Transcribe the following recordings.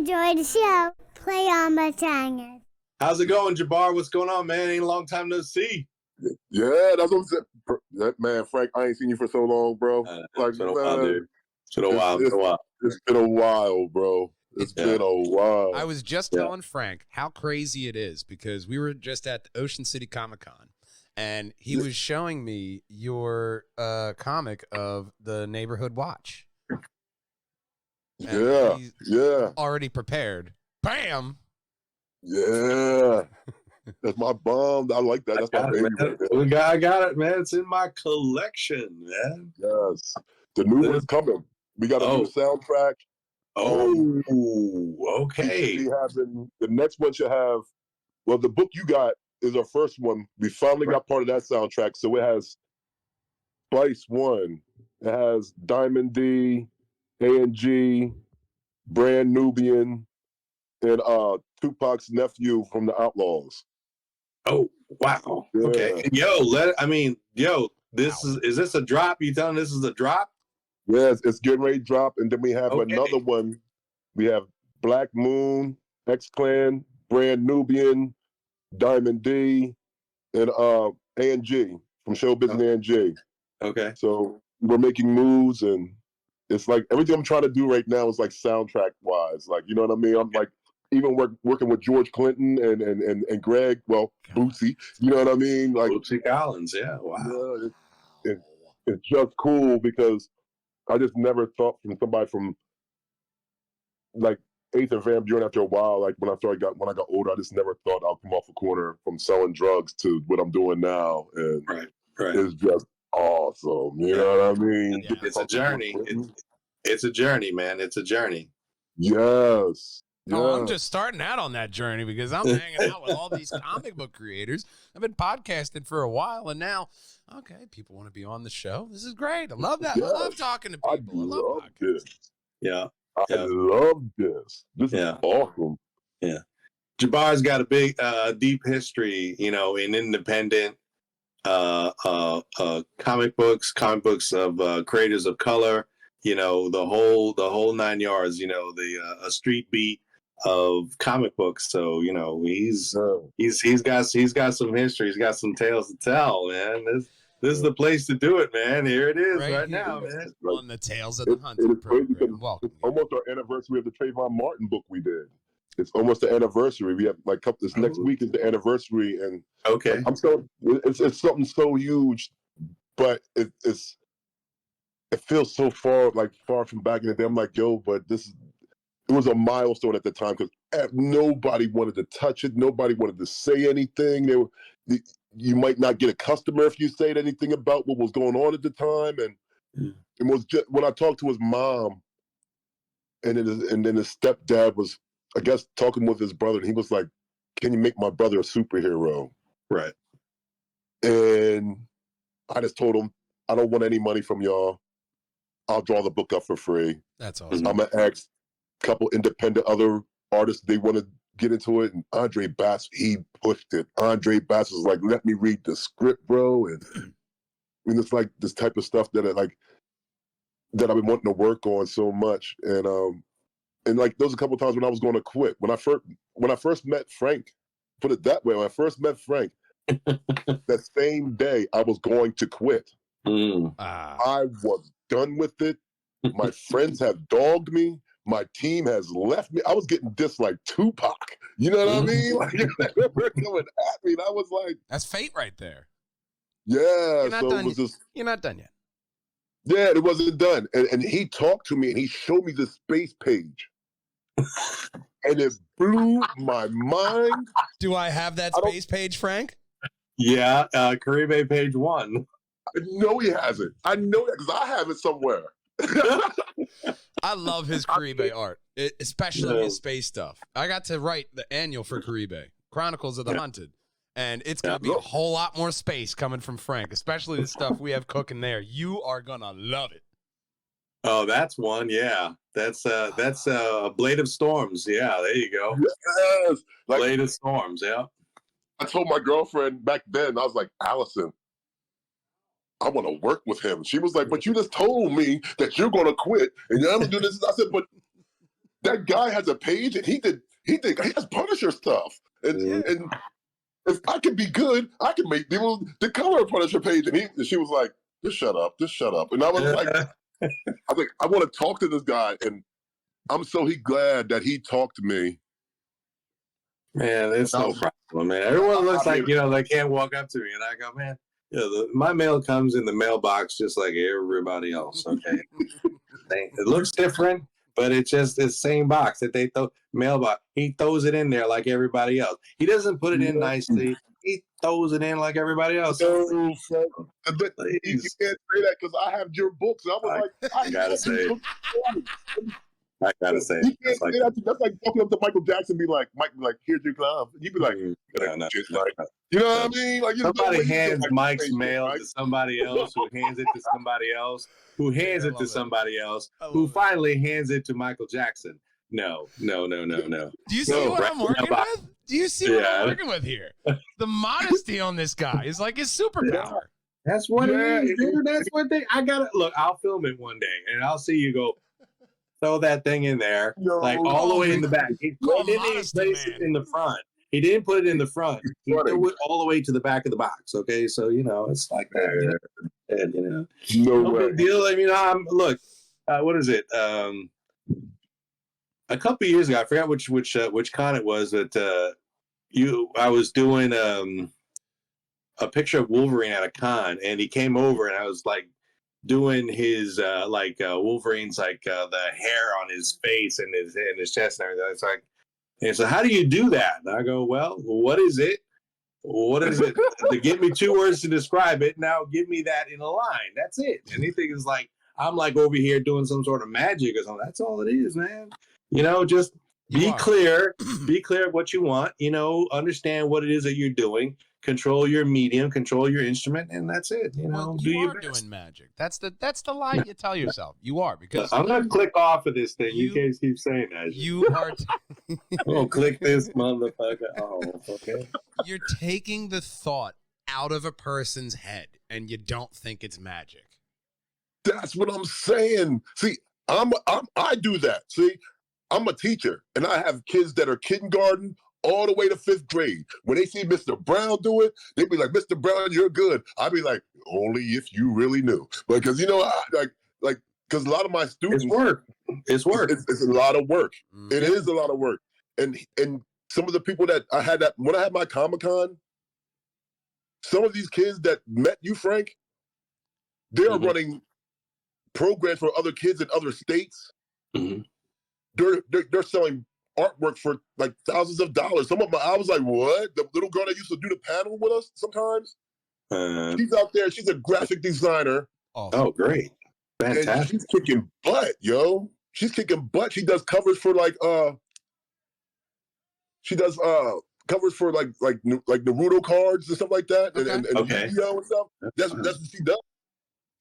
enjoy the show. Play on my channel. How's it going, Jabaar? What's going on, man? Ain't a long time no see. Yeah, that's what I'm saying. Man, Frank, I ain't seen you for so long, bro. It's been a while, dude. It's been a while. It's been a while, bro. It's been a while. I was just telling Frank how crazy it is because we were just at the Ocean City Comic-Con, and he was showing me your comic of the Neighborhood Watch. And he's already prepared. Bam! Yeah. That's my bomb. I like that. That's my baby right there. I got it, man. It's in my collection, man. Yes. The new one's coming. We got a new soundtrack. Oh, okay. The next one should have, well, the book you got is our first one. We finally got part of that soundtrack. So it has Spice One. It has Diamond D, A&G, Brand Nubian, and Tupac's nephew from the Outlaws. Oh, wow. Yeah. Okay. Is this a drop? You telling this is a drop? Yes, it's getting ready to drop. And then we have another one. We have Black Moon, X-Clan, Brand Nubian, Diamond D, and A&G from Showbiz and A&G. Okay. So we're making moves, and it's like everything I'm trying to do right now is like soundtrack wise. Like, you know what I mean? I'm like even working with George Clinton and Greg, well, Bootsy, you know what I mean? Like Bootsy Collins, yeah. Wow. Yeah, it's just cool because I just never thought from somebody from like Eighth and Van Buren after a while, like when I got older, I just never thought I'll come off a corner from selling drugs to what I'm doing now. And it's just awesome. You know what I mean? Yeah. It's a journey. It's a journey, man. It's a journey. Yes. Oh, I'm just starting out on that journey because I'm hanging out with all these comic book creators. I've been podcasting for a while, and now, okay, people want to be on the show. This is great. I love that. Yes. I love talking to people. I love this. Yeah. I love this. This is awesome. Yeah. Jabaar's got a big, deep history, in independent comic books of creators of color, the whole 9 yards, a street beat of comic books. So, he's got some history. He's got some tales to tell, man. This is the place to do it, man. Here it is right now, man. On the Tales of the Hunter program. Welcome. It's almost our anniversary of the Trayvon Martin book we did. It's almost the anniversary. We have this next week is the anniversary, and I'm so it's something so huge, but it feels so far from back in the day. I'm like, yo, but it was a milestone at the time because nobody wanted to touch it. Nobody wanted to say anything. You might not get a customer if you said anything about what was going on at the time. And it was just when I talked to his mom, and then his stepdad was, I guess, talking with his brother, and he was like, "Can you make my brother a superhero?" Right. And I just told him, "I don't want any money from y'all. I'll draw the book up for free." That's awesome. I'm gonna ask a couple independent other artists they want to get into it, and Andre Bass, he pushed it. Andre Bass was like, "Let me read the script, bro," and it's like this type of stuff that I've been wanting to work on so much, and like those a couple of times when I was going to quit. When I first met Frank, put it that way, when I first met Frank, that same day I was going to quit. I was done with it. My friends have dogged me. My team has left me. I was getting dissed like Tupac. You know what I mean? Like they were coming at me, and I was like, "That's fate right there." Yeah. You're not done yet. Yeah, it wasn't done. And he talked to me, and he showed me the space page, and it blew my mind. Do I have that space page, Frank? Yeah, Caribe page 1. No, he hasn't. I know that because I have it somewhere. I love his Caribe art, especially his space stuff. I got to write the annual for Caribe, Chronicles of the Hunted, and it's going to be a whole lot more space coming from Frank, especially the stuff we have cooking there. You are going to love it. Oh, that's one. Yeah, that's Blade of Storms. Yeah, there you go. Yes, Blade of Storms. Yeah. I told my girlfriend back then, I was like, "Allison, I want to work with him." She was like, "But you just told me that you're going to quit and you're going to do this." I said, "But that guy has a page, and he has Punisher stuff, and if I could be good, I could make people the color Punisher page. And she was like, just shut up, and I was like, I want to talk to this guy, and I'm so glad that he talked to me. Man, it's no problem, man. Everyone looks like, they can't walk up to me. And I go, man, my mail comes in the mailbox just like everybody else, okay? It looks different, but it's just the same box that they throw, mailbox. He throws it in there like everybody else. He doesn't put it in nicely. He throws it in like everybody else. No, but you can't say that because I have your books. I was like, I gotta say it. I gotta say, that's like talking up to Michael Jackson, Mike, be like, here's your glove. You'd be like, you know what I mean? Like, somebody hands Mike's mail to somebody else, who hands it to somebody else, who hands it to somebody else, who finally hands it to Michael Jackson. No. Do you see what I'm working with? Do you see what I'm working with here? The modesty on this guy is like his superpower. That's what it is, dude. That's what I gotta look. I'll film it one day, and I'll see you go. Throw that thing in there, like all the way in the back. He didn't place it in the front. He didn't put it in the front. He threw it all the way to the back of the box. Okay, so it's like that. No big deal. I mean, look. What is it? A couple of years ago, I forgot which con it was that I was doing a picture of Wolverine at a con, and he came over, and I was like, doing his Wolverine's the hair on his face and his chest and everything. It's like, and so how do you do that? And I go, well, what is it? To give me 2 words to describe it. Now give me that in a line. That's it. Anything is like, I'm like over here doing some sort of magic or something. That's all it is, man. Just be clear of what you want, understand what it is that you're doing. Control your medium, control your instrument, and that's it. You are doing magic. That's the lie you tell yourself. You are, because I'm gonna click off of this thing. You guys keep saying that. You are. Oh, click this motherfucker. Oh, okay. You're taking the thought out of a person's head, and you don't think it's magic. That's what I'm saying. See, I do that. See, I'm a teacher, and I have kids that are kindergarten all the way to 5th grade. When they see Mr. Brown do it, they be like, Mr. Brown, you're good. I be like, only if you really knew. Because, because a lot of my students. It's work. It's a lot of work. Mm-hmm. It is a lot of work. And some of the people that I had when I had my Comic-Con, some of these kids that met you, Frank, they're running programs for other kids in other states. Mm-hmm. They're selling artwork for like thousands of dollars. Some of them, I was like, what? The little girl that used to do the panel with us sometimes, she's out there. She's a graphic designer. Oh, great. Fantastic. And she's kicking butt, yo. She's kicking butt. She does covers for covers for like Naruto cards and stuff like that. And video and stuff. That's what she does.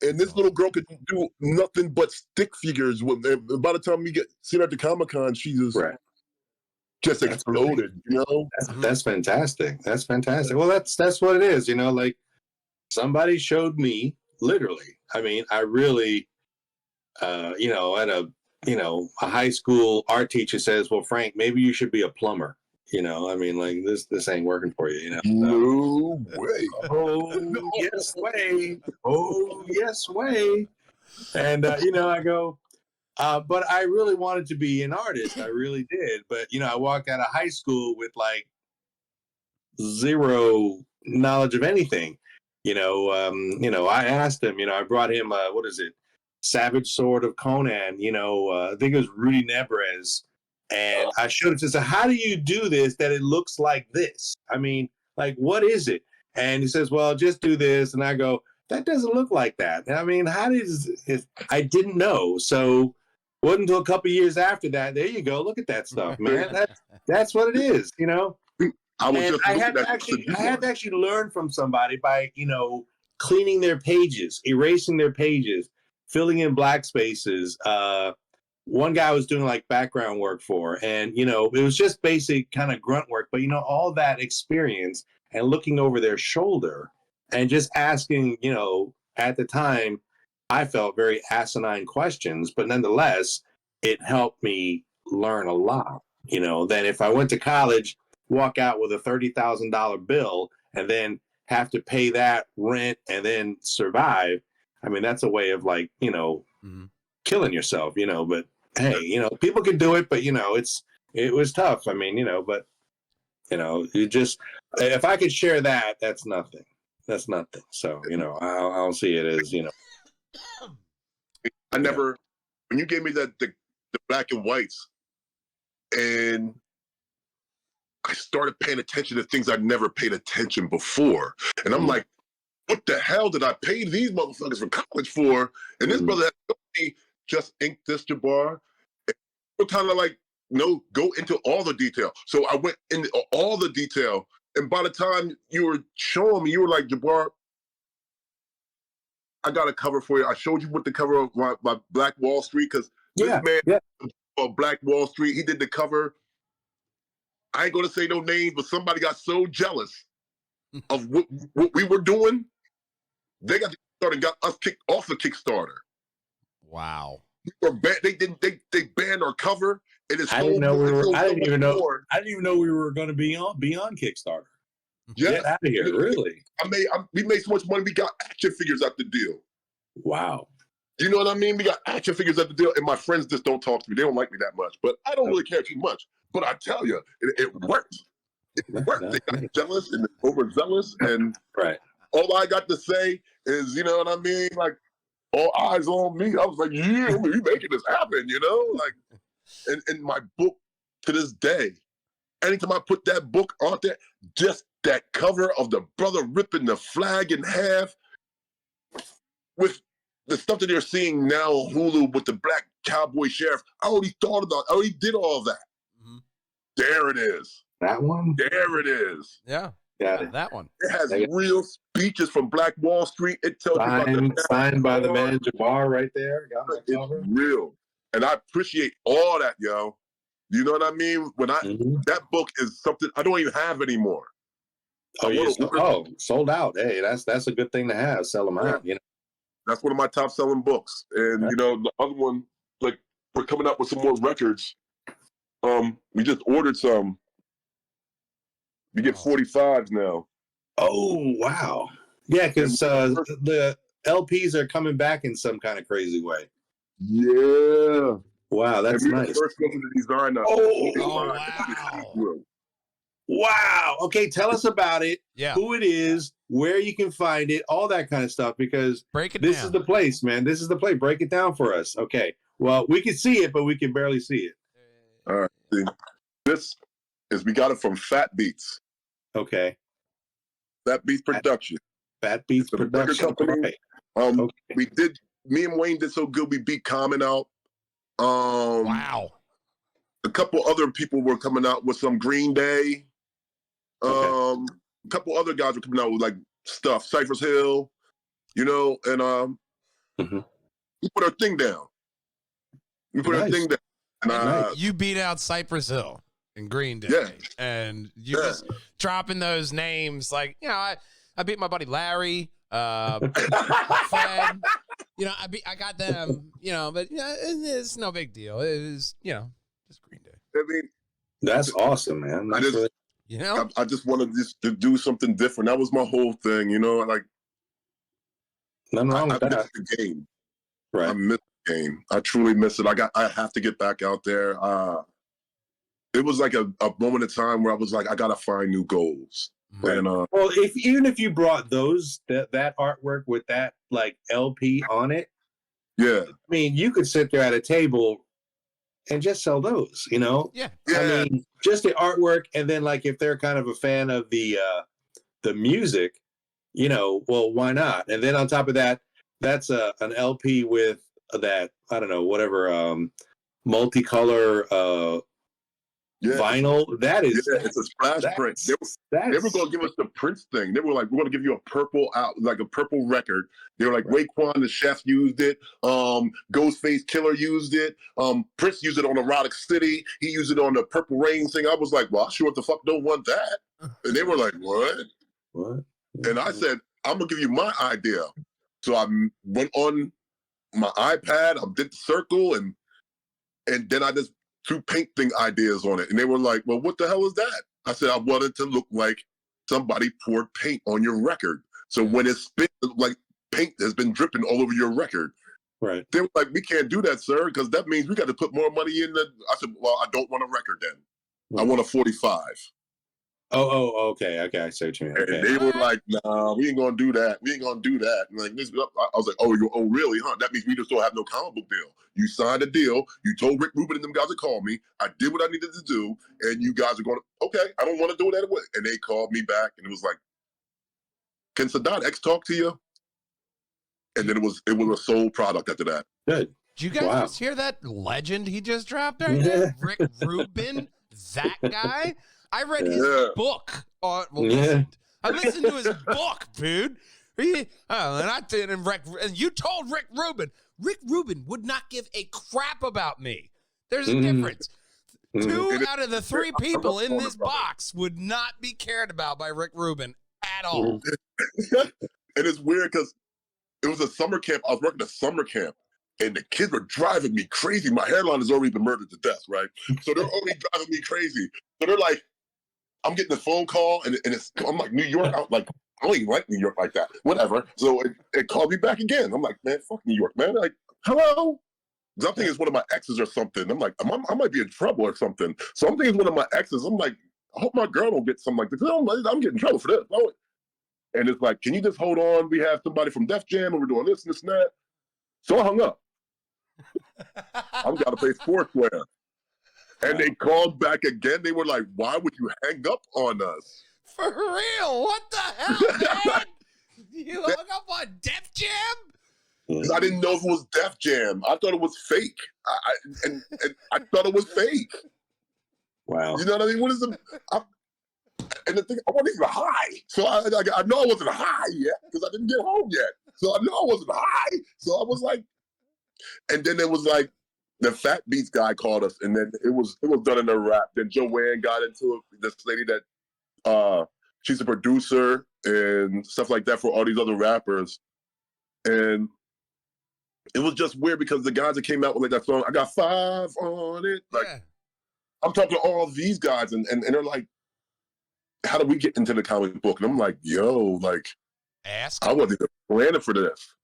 And this little girl could do nothing but stick figures. By the time we see her at the Comic-Con, she just exploded, That's fantastic. That's fantastic. Well, that's what it is, like somebody showed me literally. I mean, I really, at a high school art teacher says, well, Frank, maybe you should be a plumber. I mean, like this ain't working for you, No way. Oh, yes way. Oh, yes way. And, I go, but I really wanted to be an artist. I really did. But, I walked out of high school with like zero knowledge of anything. I asked him, I brought him, Savage Sword of Conan, I think it was Rudy Nebres. And I showed him, said, how do you do this that it looks like this? I mean, like, what is it? And he says, well, just do this. And I go, that doesn't look like that. I mean, I didn't know. So it wasn't until a couple of years after that. There you go. Look at that stuff, man. That's what it is, I had to actually learn from somebody by, cleaning their pages, erasing their pages, filling in black spaces. One guy I was doing like background work for, and, it was just basic kind of grunt work, but, all that experience and looking over their shoulder and just asking, at the time, I felt very asinine questions, but nonetheless, it helped me learn a lot, than if I went to college, walk out with a $30,000 bill, and then have to pay that rent and then survive. I mean, that's a way of like, killing yourself, but hey, people can do it, but it was tough. I mean, but you just, if I could share that, that's nothing. That's nothing. So, I don't see it as, I never, when you gave me the black and whites, and I started paying attention to things I'd never paid attention before. And I'm like, what the hell did I pay these motherfuckers for college for? And this brother had me just ink this Jabaar. We're kind of like, no, go into all the detail. So I went into all the detail. And by the time you were showing me, you were like, Jabaar, I got a cover for you. I showed you what the cover of my Black Wall Street, because this man of Black Wall Street, he did the cover. I ain't gonna say no names, but somebody got so jealous of what we were doing, they got started and got us kicked off the Kickstarter. Wow. They banned our cover. And it's I didn't even know we were going to be on Kickstarter. Yeah. Get out of here, really? We made so much money. We got action figures at the deal. Wow. You know what I mean? We got action figures at the deal, and my friends just don't talk to me. They don't like me that much, but I don't really care too much. But I tell you, it worked. It worked. They got jealous and overzealous, and all I got to say is, you know what I mean? Like, all eyes on me. I was like, yeah, we making this happen, Like, in my book to this day, anytime I put that book out there, just that cover of the brother ripping the flag in half with the stuff that they're seeing now on Hulu with the black cowboy sheriff, I already did all of that. Mm-hmm. There it is. That one? There it is. Yeah. That one. It has real speeches from Black Wall Street. It tells you signed by the man Jabaar right there. It's real. And I appreciate all that, yo. You know what I mean? When that book is something I don't even have anymore. Sold out. Hey, that's a good thing to have. Sell them out, That's one of my top selling books. And the other one, like, we're coming up with some more records. We just ordered some. We get 45s now. Oh, wow. Yeah, because the LPs are coming back in some kind of crazy way. Yeah. Wow, that's nice. First to design wow. Wow. Okay, tell us about it. Yeah. Who it is, where you can find it, all that kind of stuff, because this is the place, man. This is the place. Break it down for us. Okay. Well, we can see it, but we can barely see it. All right. See, this is, we got it from Fat Beats. Okay. Fat Beats Production. Fat Beats Production. Company. Okay. Me and Wayne did so good, we beat Common out. Wow. A couple other people were coming out with some Green Day. A couple other guys were coming out with like stuff, Cypress Hill, and we put our thing down. And you beat out Cypress Hill and Green Day. Yeah. And you just dropping those names like, I beat my buddy Larry, Fred. I got them, but it's no big deal. It is, just Green Day. I mean, that's awesome, man. I just wanted to do something different. That was my whole thing, like. Nothing wrong with that. I miss the game. Right. I miss the game. I truly miss it. I have to get back out there. It was like a moment in time where I was like, I gotta find new goals. Right. And well, even if you brought that artwork with that like LP on it, yeah. I mean, you could sit there at a table and just sell those, Yeah. I mean, just the artwork, and then like if they're kind of a fan of the music, well, why not? And then on top of that, that's an LP with that, I don't know, whatever multicolor vinyl. That is, it's a splash print. They were going to give us the Prince thing. They were like, we're going to give you a purple record. They were like, Raekwon the Chef used it. Ghostface Killer used it. Prince used it on Erotic City. He used it on the Purple Rain thing. I was like, well, I sure the fuck don't want that. And they were like, what? And I said, I'm going to give you my idea. So I went on my iPad, I did the circle, and then I just 2 paint thing ideas on it. And they were like, well, what the hell is that? I said, I wanted to look like somebody poured paint on your record. So when it's spit, like paint has been dripping all over your record. Right. They were like, we can't do that, sir, because that means we got to put more money in the. I said, well, I don't want a record then. I want a 45. Oh, okay. I see what you mean. Okay. And they were like, nah, we ain't gonna do that. We ain't gonna do that. And like this, I was like, oh, really, huh? That means we just don't have no comic book deal. You signed a deal. You told Rick Rubin and them guys to call me. I did what I needed to do, and you guys are going to, okay, I don't want to do it that way. And they called me back, and it was like, can Sadat X talk to you? And then it was a sold product after that. Good. Did you guys just hear that legend he just dropped right there? Rick Rubin, that guy. I read his book. I listened to his book, dude. And you told Rick Rubin. Rick Rubin would not give a crap about me. There's a difference. 2 out of the 3 people in this box would not be cared about by Rick Rubin at all. And it's weird because it was a summer camp. I was working a summer camp, and the kids were driving me crazy. My hairline has already been murdered to death, right? So they're already driving me crazy. So they're like, I'm getting a phone call, and I'm like, New York? I don't even like New York like that. Whatever. So it called me back again. I'm like, man, fuck New York, man. Like, hello? I'm thinking it's one of my exes or something. I'm like, I might be in trouble or something. So I'm thinking it's one of my exes. I'm like, I hope my girl don't get something like this. I'm getting in trouble for this. And it's like, can you just hold on? We have somebody from Def Jam, and we're doing this and this and that. So I hung up. I've got to pay Foursquare. And they called back again. They were like, why would you hang up on us? For real? What the hell, man? You hung up on Def Jam? I didn't know if it was Def Jam. I thought it was fake. I thought it was fake. Wow. You know what I mean? What is and the thing, I wasn't even high. So I know I wasn't high yet because I didn't get home yet. So I know I wasn't high. So I was like, and then it was like, the Fat Beats guy called us, and then it was done in a rap. Then Joanne got into it. This lady that she's a producer and stuff like that for all these other rappers, and it was just weird because the guys that came out with like that song, I got 5 on it. Like I'm talking to all these guys, and they're like, how do we get into the comic book? And I'm like, yo, like, I wasn't even planning for this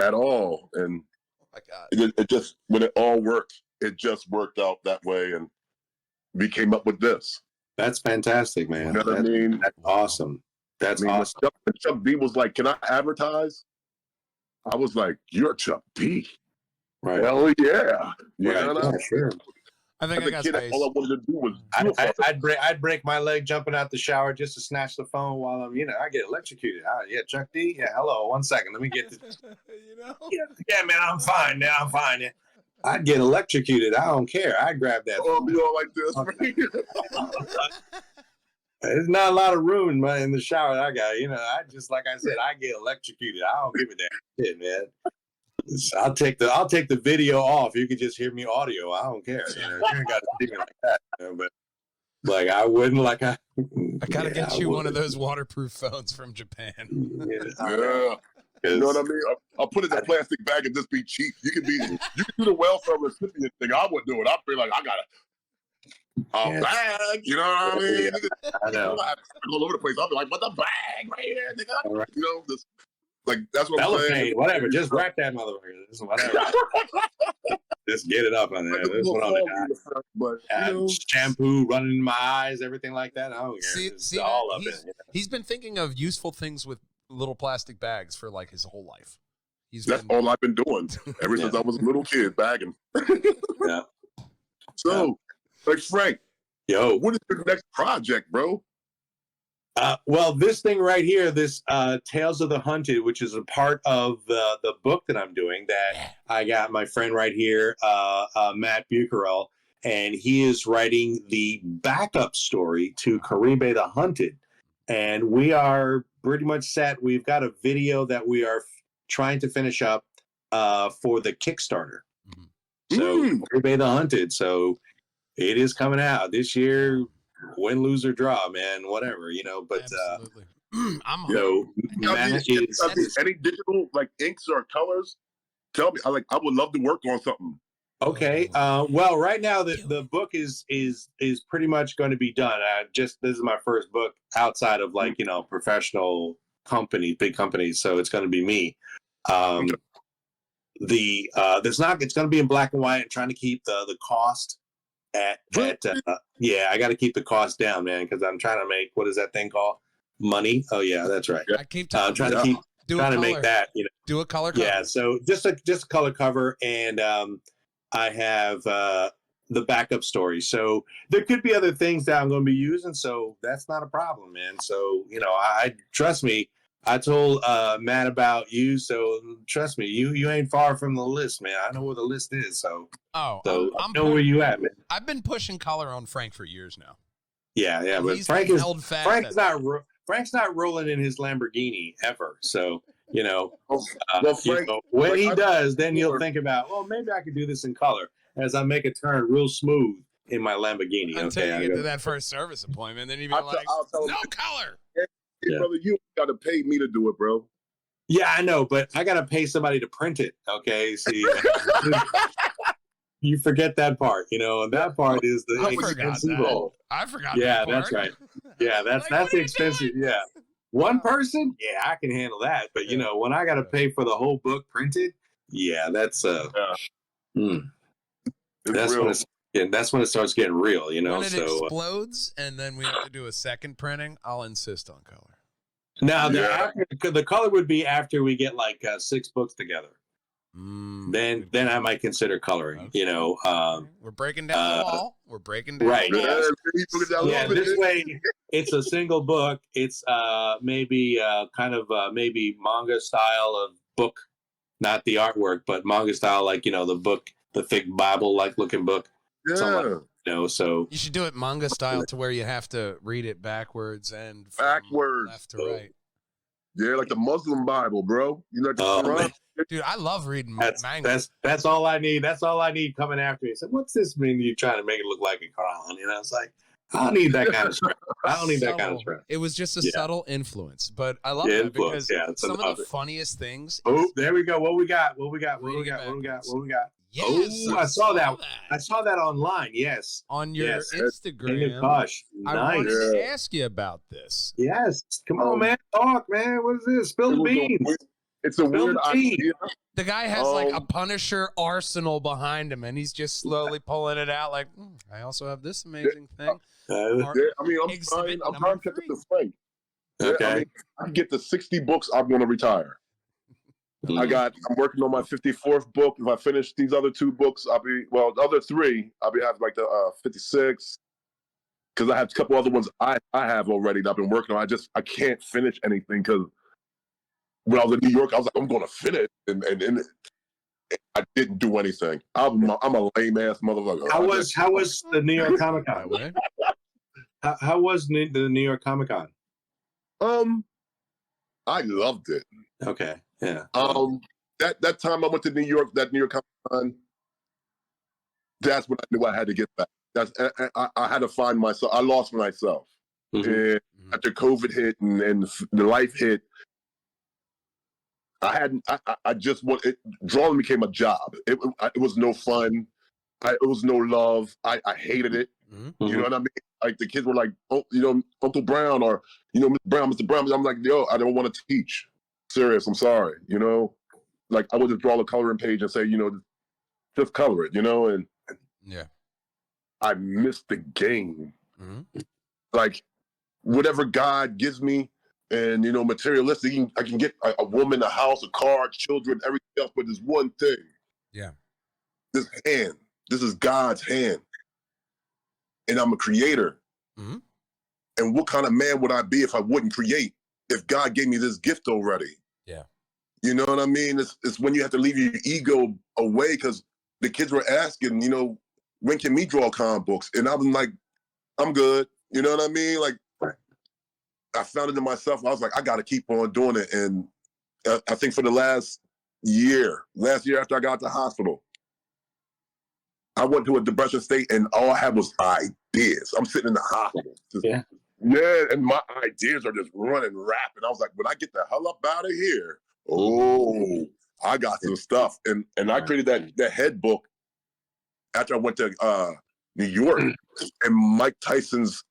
at all, and. My God. It just, when it all worked, it just worked out that way, and we came up with this. That's fantastic, man. You know what I mean? That's awesome. That's awesome. Chuck D was like, can I advertise? I was like, you're Chuck D. Right. Hell yeah. Yeah, sure. I think I got space. All I wanted to do was I'd break my leg jumping out the shower just to snatch the phone while I'm, I get electrocuted. Yeah, Chuck D. Yeah, hello. 1 second. Let me get this. Yeah, man, I'm fine. Yeah, I'm fine. Yeah. I'd get electrocuted. I don't care. I'd grab that. Oh, be all like this. There's not a lot of room in the shower I got. I just, like I said, I get electrocuted. I don't give a damn shit, man. I'll take the video off. You can just hear me audio. I don't care. You ain't got to see me like that. But like I wouldn't like I gotta get you one of those waterproof phones from Japan. Yeah. You know what I mean? I'll put it in a plastic bag and just be cheap. You can do the welfare recipient thing. I wouldn't do it. I'd be like, I got a bag. You know what I mean? Yeah, I know. All over the place. I'll be like, but the bag right here, nigga. Right. This. Like, that's what I'm saying. Whatever, just wrap that motherfucker. Whatever. Just get it up on there. This one on the but shampoo running in my eyes, everything like that. I don't care. See all of it. He's been thinking of useful things with little plastic bags for like his whole life. That's all I've been doing ever since I was a little kid, bagging. Yeah. So, like Frank, what is your next project, bro? Well, this thing right here, this Tales of the Hunted, which is a part of the book that I'm doing, that I got my friend right here, Matt Bucarell, and he is writing the backup story to Caribe the Hunted. And we are pretty much set. We've got a video that we are trying to finish up for the Kickstarter. Mm-hmm. So Caribe the Hunted. So it is coming out this year. Win, lose, or draw, man, whatever, but absolutely. Any digital like inks or colors, tell me. I would love to work on something. Okay. Well, right now the book is pretty much going to be done. This is my first book outside of like professional big companies, so it's going to be me. There's not. It's going to be in black and white. And trying to keep the cost at yeah. I got to keep the cost down, man, because I'm trying to make, what is that thing called? Money. Oh yeah, that's right. I keep trying to make that. Do a color cover. Yeah. So just a color cover, and I have the backup story. So there could be other things that I'm going to be using. So that's not a problem, man. So I trust me. I told Matt about you, so trust me, you ain't far from the list, man. I know where the list is, so I know where you at, man. I've been pushing color on Frank for years now. Yeah, And but he's Frank's not not rolling in his Lamborghini ever. So Frank, when he does, then you'll think about, well, maybe I could do this in color as I make a turn real smooth in my Lamborghini. Until you get to that first service appointment, then you'd be like, no color. Hey, brother, you got to pay me to do it, bro. Yeah, I know, but I got to pay somebody to print it. Okay, see, you forget that part, and that part is the expensive. I forgot. Yeah, that part. That's right. Yeah, that's the expensive. Yeah, one person, yeah, I can handle that. But when I got to pay for the whole book printed, yeah, that's that's real. That's when it starts getting real. When it explodes, and then we have to do a second printing, I'll insist on color. Now, the color would be after we get like 6 books together. Then I might consider coloring. Okay. We're breaking down the wall. We're breaking down right. the wall. Yeah, this way it's a single book. It's maybe kind of maybe manga style of book, not the artwork, but manga style, like the book, the thick Bible like looking book. Yeah. So you should do it manga style to where you have to read it backwards and left to right. Yeah, like the Muslim Bible, bro. Dude, I love reading manga. That's all I need. That's all I need coming after me. So what's this mean? You trying to make it look like a Quran? It's like, I don't need that kind of stress. I don't need that kind of stress. It was just a subtle influence, but I love that because some of the funniest things. Oh, there we go. What we got? Yes, I saw that. I saw that online. Yes, on your Instagram. Gosh, nice. I wanted to ask you about this. Yes, come on, man. Talk, man. What is this? Spill the beans. It's a weird idea. The guy has like a Punisher arsenal behind him, and he's just slowly pulling it out. Like, I also have this amazing thing. I'm trying to catch up to Frank. Okay, I can get the 60 books I'm going to retire. I'm working on my 54th book. If I finish these other 2 books, the other 3, I'll be having like the 56. Because I have a couple other ones I have already that I've been working on. I can't finish anything because when I was in New York, I was like, I'm going to finish, and I didn't do anything. I'm a lame ass motherfucker. How was the New York Comic Con? How was the New York Comic Con? I loved it. Okay. Yeah. That time I went to New York, that New York Comic Con, that's when I knew I had to get back. I had to find myself. I lost myself. And after COVID hit and the life hit, I just drawing became a job. It was no fun. It was no love. I hated it. You know what I mean? Like the kids were like, oh, Uncle Brown or Mr. Brown. I'm like, yo, I don't want to teach. Serious, I'm sorry. Like I would just draw the coloring page and say, just color it. And yeah, I missed the game. Like whatever God gives me, and materialistic, I can get a woman, a house, a car, children, everything else. But there's one thing. Yeah, this hand. This is God's hand, and I'm a creator. And what kind of man would I be if I wouldn't create? If God gave me this gift already. Yeah. You know what I mean? It's when you have to leave your ego away, because the kids were asking, when can we draw comic books? And I was like, I'm good. You know what I mean? Like, I found it in myself. I was like, I got to keep on doing it. And I think for the last year after I got out the hospital, I went to a depression state and all I had was ideas. I'm sitting in the hospital. Yeah, and my ideas are just running rapid. I was like, when I get the hell up out of here, I got some stuff. And I created that head book after I went to New York, and Mike Tyson's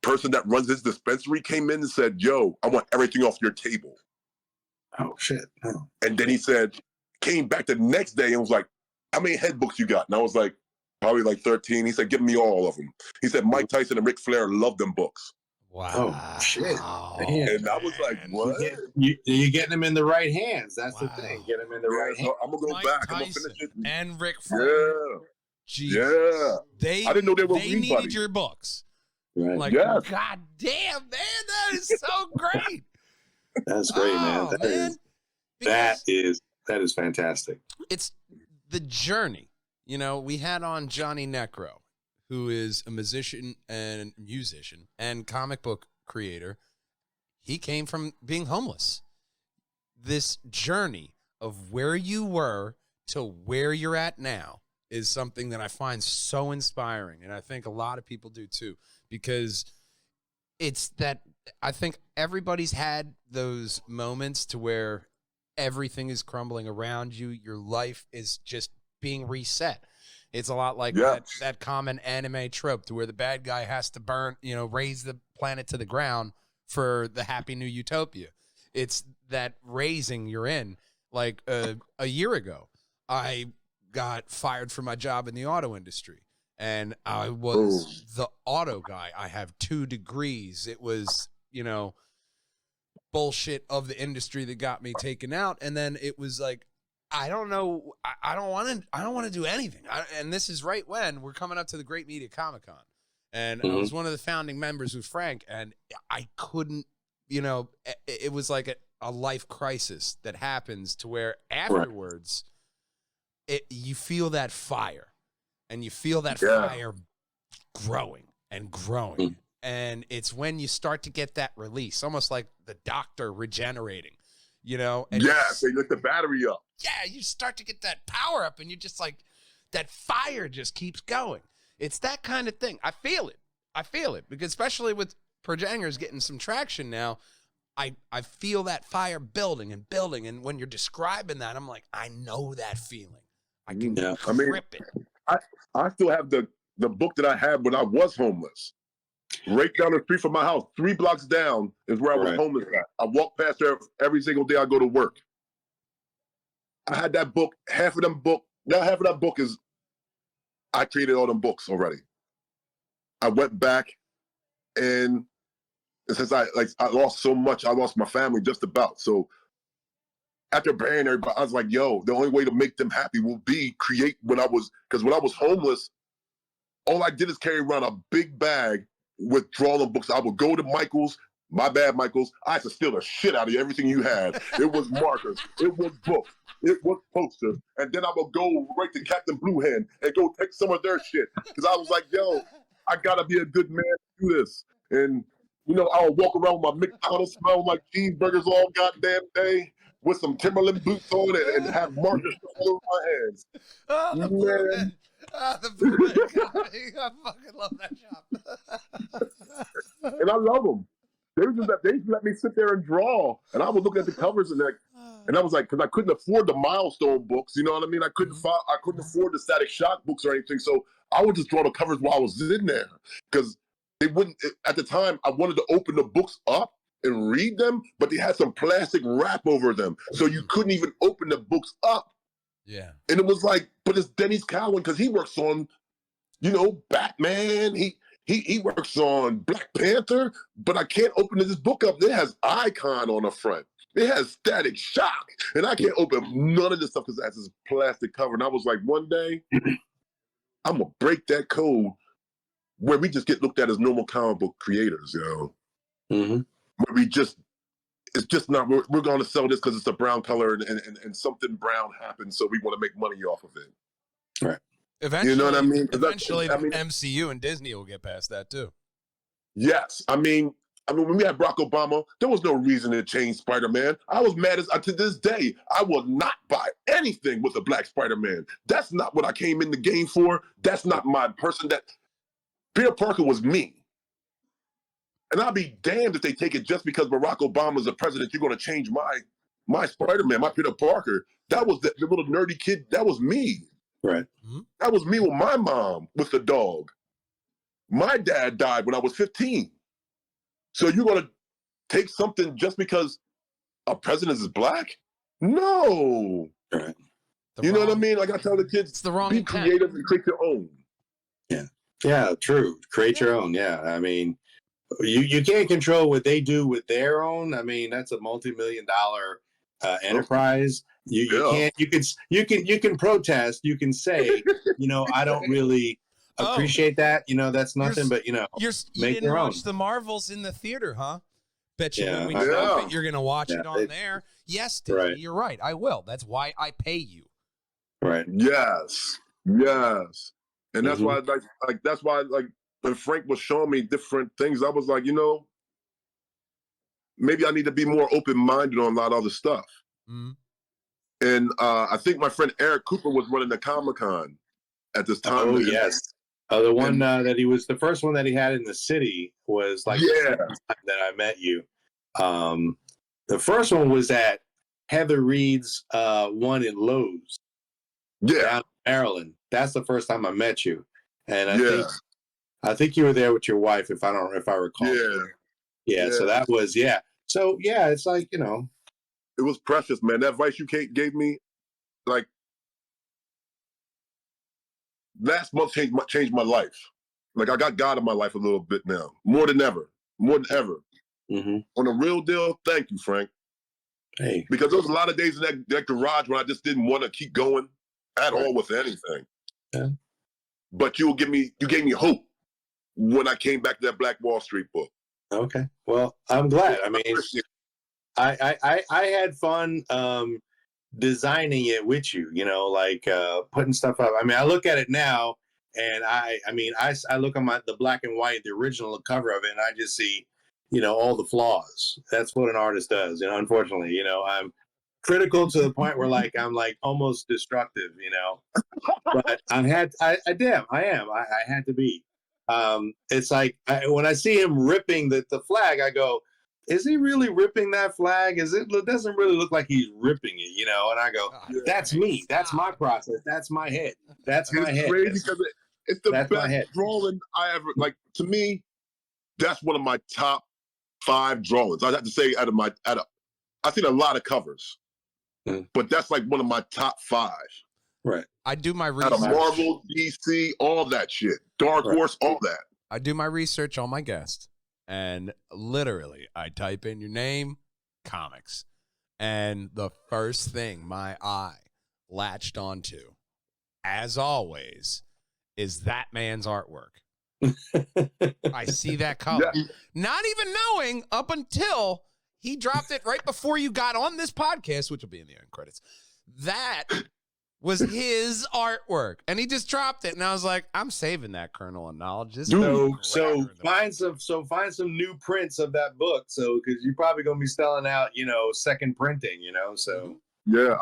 person that runs his dispensary came in and said, "Yo, I want everything off your table." Oh shit! Oh. And then he said, came back the next day and was like, "How many head books you got?" And I was like, "Probably like 13." He said, "Give me all of them." He said, "Mike Tyson and Ric Flair love them books." Wow. Oh shit! Damn. And I was like, "What?" You're getting them in the right hands. That's Wow. the thing. Get them in the right hands. So I'm gonna go Mike back. Tyson I'm gonna finish it. and Ric Flair. Yeah. Jesus. Yeah. They I didn't know they were needed buddies. your books. Right. Like, Yes. God damn, man, that is so great. That's great, man. Oh, man. That Because is fantastic. it's the journey. You know, we had on Johnny Necro, who is a musician and comic book creator. He came from being homeless. This journey of where you were to where you're at now is something that I find so inspiring. And I think a lot of people do too, because it's that I think everybody's had those moments to where everything is crumbling around you. Your life is just being reset. It's a lot like that common anime trope to where the bad guy has to raise the planet to the ground for the happy new utopia. It's that raising you're in. Like a year ago, I got fired from my job in the auto industry, and I was the auto guy. I have 2 degrees. It was, bullshit of the industry that got me taken out. And then it was like, I don't know. I don't want to do anything. And this is right when we're coming up to the Great Media Comic-Con. And I was one of the founding members with Frank, and I couldn't, it was like a life crisis that happens to where afterwards you feel that fire, and you feel that fire growing and growing. And it's when you start to get that release, almost like the doctor regenerating, and they lit the battery up. Yeah, you start to get that power up, and you're just like, that fire just keeps going. It's that kind of thing. I feel it because especially with Projangers getting some traction now, I feel that fire building and building. And when you're describing that, I'm like, I know that feeling. I can grip it. I still have the book that I had when I was homeless. Right down the street from my house, 3 blocks down is where I was homeless at. I walk past there every single day I go to work. I had that book, half of that book is, I created all them books already. I went back, and since I lost so much, I lost my family just about. So after burying everybody, I was like, yo, the only way to make them happy will be create because when I was homeless, all I did is carry around a big bag with drawing books. I would go to Michael's. My bad, Michael's. I used to steal the shit out of everything you had. It was markers. It was books. It was posters. And then I would go right to Captain Blue Hand and go take some of their shit. Because I was like, yo, I got to be a good man to do this. And, I would walk around with my McDonald's smelling like cheeseburgers all goddamn day with some Timberland boots on it and have markers all over my hands. Oh, the Blue Man. The Blue Man Company. I fucking love that shop. And I love them. They just let me sit there and draw, and I was looking at the covers and I was like, because I couldn't afford the Milestone books, you know what I mean? I couldn't afford the Static Shock books or anything, so I would just draw the covers while I was in there, because they wouldn't. At the time, I wanted to open the books up and read them, but they had some plastic wrap over them, so you couldn't even open the books up. Yeah, and it was like, but it's Dennis Cowan because he works on, Batman. He works on Black Panther, but I can't open this book up. It has Icon on the front. It has Static Shock, and I can't open none of this stuff because it has this plastic cover. And I was like, one day, I'm gonna break that code where we just get looked at as normal comic book creators, Where it's just not. We're going to sell this because it's a brown color and something brown happened, so we want to make money off of it. Right. Eventually, you know what I mean? Eventually, MCU and Disney will get past that too. Yes, I mean, when we had Barack Obama, there was no reason to change Spider-Man. I was mad to this day. I will not buy anything with a black Spider-Man. That's not what I came in the game for. That's not my person. That Peter Parker was me. And I'll be damned if they take it just because Barack Obama is the president. You're going to change my Spider-Man, my Peter Parker. That was the little nerdy kid. That was me. Right. That was me with my mom with the dog. My dad died when I was 15. So you're going to take something just because a president is black? No. Right. You know what I mean? Like I tell the kids, It's the wrong be intent. creative and create your own. Yeah. Yeah, true. Create your own. Yeah. I mean, you can't control what they do with their own. I mean, that's a multi-million-dollar enterprise. You can't. You can protest. You can say, I don't really appreciate that. That's nothing. But You make didn't your own. watch the Marvels in the theater, huh? Bet you Yeah, when we I drop know. it, you're gonna watch it on there. Yes, Disney, Right. you're right. I will. That's why I pay you. Right. Yes. Yes. And that's Mhm. why that's why when Frank was showing me different things, I was like, maybe I need to be more open-minded on a lot of other stuff. Mm. And I think my friend Eric Cooper was running the Comic-Con at this time. Oh, yes. The one that he was, the first one that he had in the city was like the second time that I met you. The first one was at Heather Reed's one in Lowe's down in Maryland. That's the first time I met you. And I think you were there with your wife, if I recall. Yeah. So that was, So yeah, it's like, it was precious, man. That advice you gave me, like last month changed my life. Like I got God in my life a little bit now, more than ever. Mm-hmm. On a real deal, thank you, Frank. Hey, because there was a lot of days in that garage when I just didn't want to keep going at all with anything. Yeah. But you gave me hope when I came back to that Black Wall Street book. Okay. Well, I'm glad. I mean, I had fun designing it with you, putting stuff up. I mean, I look at it now and I look at the black and white, the original cover of it, and I just see, all the flaws. That's what an artist does. Unfortunately, I'm critical to the point where I'm almost destructive, but I am. I had to be. It's like when I see him ripping the flag, I go, is he really ripping that flag? It doesn't really look like he's ripping it, and I go, that's me. That's my process. That's my head. That's my head. Crazy because it's the best drawing I ever, to me, that's one of my top 5 drawings. I'd have to say I've seen a lot of covers, but that's one of my top 5. Right. I do my research. Out of Marvel, DC, all that shit. Dark Horse, all that. I do my research on my guest, and literally, I type in your name, comics, and the first thing my eye latched onto, as always, is that man's artwork. I see that cover. Yeah. Not even knowing up until he dropped it right before you got on this podcast, which will be in the end credits. That was his artwork, and he just dropped it, and I was like, I'm saving that kernel of knowledge. So find some new prints of that book, because you're probably gonna be selling out, second printing, so. Yeah,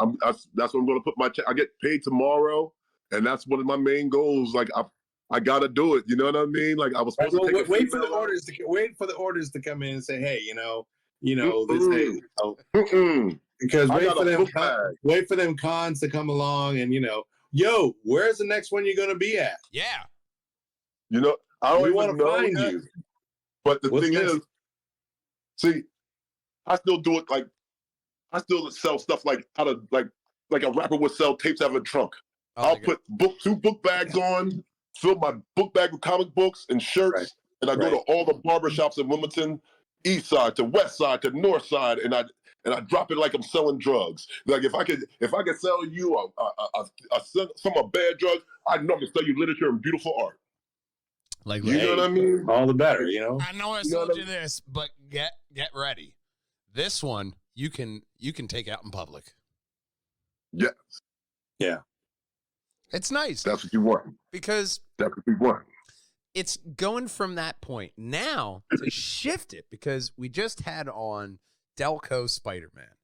that's what I'm gonna put I get paid tomorrow, and that's one of my main goals. I gotta do it. You know what I mean? I was supposed to take wait for the orders to come in and say, hey, this thing. Because wait for them cons to come along and where's the next one you're gonna be at? Yeah. I don't want to find you. But the thing is, see, I still do it I still sell stuff out of like a rapper would sell tapes out of a trunk. I'll put 2 book bags on, fill my book bag with comic books and shirts, and I go to all the barbershops in Wilmington, east side to west side to north side, and I drop it like I'm selling drugs. If I could sell you some bad drugs, I know I can sell you literature and beautiful art. You know what I mean? All the better, I know I sold you this, but get ready. This one you can take out in public. Yes. Yeah. It's nice. That's what you want. Because that's what you want. It's going from that point now to shift it, because we just had on Delco Spider-Man.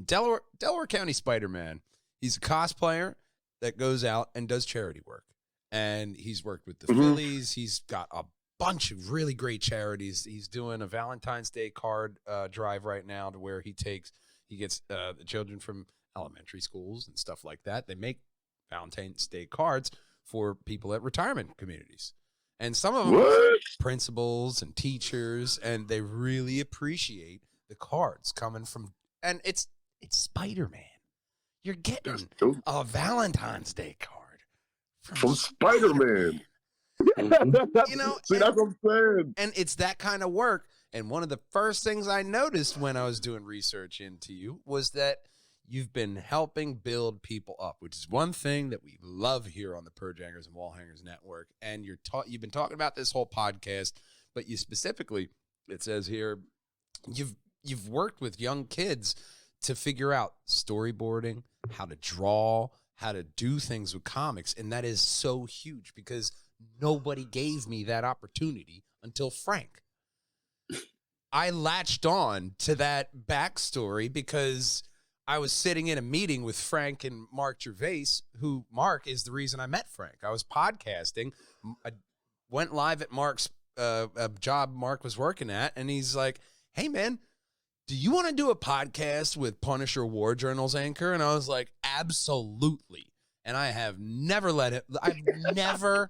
Delaware County Spider-Man, he's a cosplayer that goes out and does charity work. And he's worked with the Phillies. He's got a bunch of really great charities. He's doing a Valentine's Day card drive right now, to where he gets the children from elementary schools and stuff like that. They make Valentine's Day cards for people at retirement communities. And some of them What? are principals and teachers, and they really appreciate the cards coming from, and it's Spider-Man. You're getting a Valentine's Day card from Spider-Man. You know, see, that's what I'm saying. And it's that kind of work. And one of the first things I noticed when I was doing research into you was that you've been helping build people up, which is one thing that we love here on the Purge Hangers and Wall Hangers Network. And you've been talking about this whole podcast, but you specifically, it says here, you've worked with young kids to figure out storyboarding, how to draw, how to do things with comics. And that is so huge because nobody gave me that opportunity until Frank. I latched on to that backstory because I was sitting in a meeting with Frank and Mark Gervais, who Mark is the reason I met Frank. I was podcasting. I went live at Mark's a job Mark was working at, and he's like, hey, man, do you want to do a podcast with Punisher War Journal's anchor? And I was like, absolutely. And I have never I've never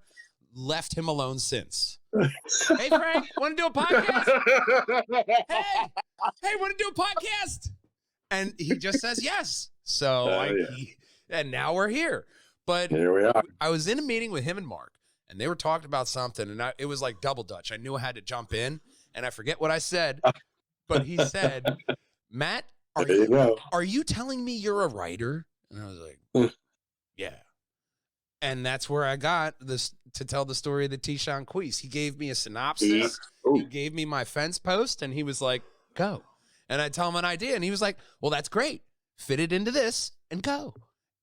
left him alone since. Hey, Frank, want to do a podcast? Hey, want to do a podcast? And he just says yes. So and now we're here. But here we are. I was in a meeting with him and Mark, and they were talking about something, and it was like double dutch. I knew I had to jump in, and I forget what I said, but he said, Matt, are you telling me you're a writer? And I was like, yeah. And that's where I got this to tell the story of the Tishon Queese. He gave me a synopsis. He gave me my fence post, and he was like, go. And I tell him an idea, and he was like, well, that's great. Fit it into this and go.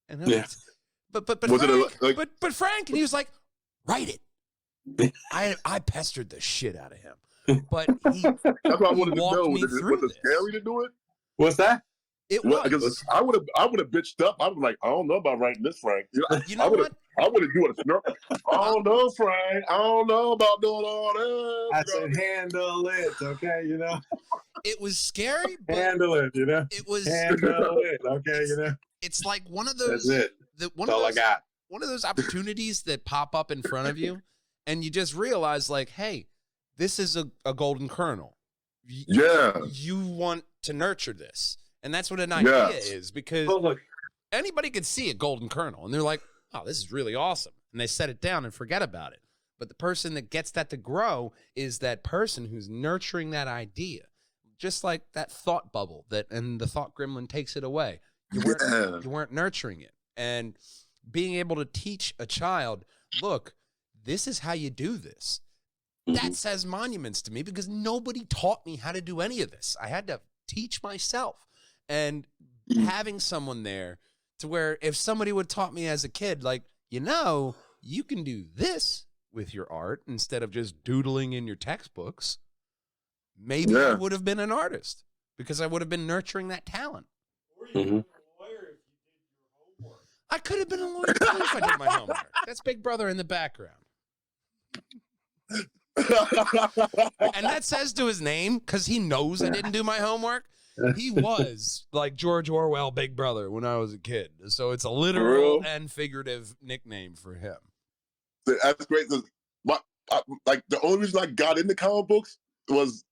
And I was, but Frank, and he was like, write it. I pestered the shit out of him. But he that's what I wanted to know. Was it scary to do it? What's that? It was. Because I would have bitched up. I was like, I don't know about writing this, Frank. You know what? I would have do a snort. I don't know, Frank. I don't know about doing all that. I said, handle it, okay? You know, it was scary, but handle it. You know, it was handle it, okay? You know, it's like one of those. That's it. That's all I got. One of those opportunities that pop up in front of you, and you just realize, like, hey, this is a golden kernel. You want to nurture this. And that's what an idea is, because anybody could see a golden kernel and they're like, oh, this is really awesome. And they set it down and forget about it. But the person that gets that to grow is that person who's nurturing that idea. Just like that thought bubble and the thought gremlin takes it away. You weren't nurturing it. And being able to teach a child, look, this is how you do this. That says monuments to me because nobody taught me how to do any of this. I had to teach myself. And having someone there to where if somebody would taught me as a kid, like, you can do this with your art instead of just doodling in your textbooks, maybe I would have been an artist because I would have been nurturing that talent. Or you were a lawyer if you did your homework. I could have been a lawyer too if I did my homework. That's Big Brother in the background. And that says to his name because he knows I didn't do my homework. He was like George Orwell Big Brother when I was a kid. So it's a literal and figurative nickname for him. That's great. Like the only reason I got into comic books was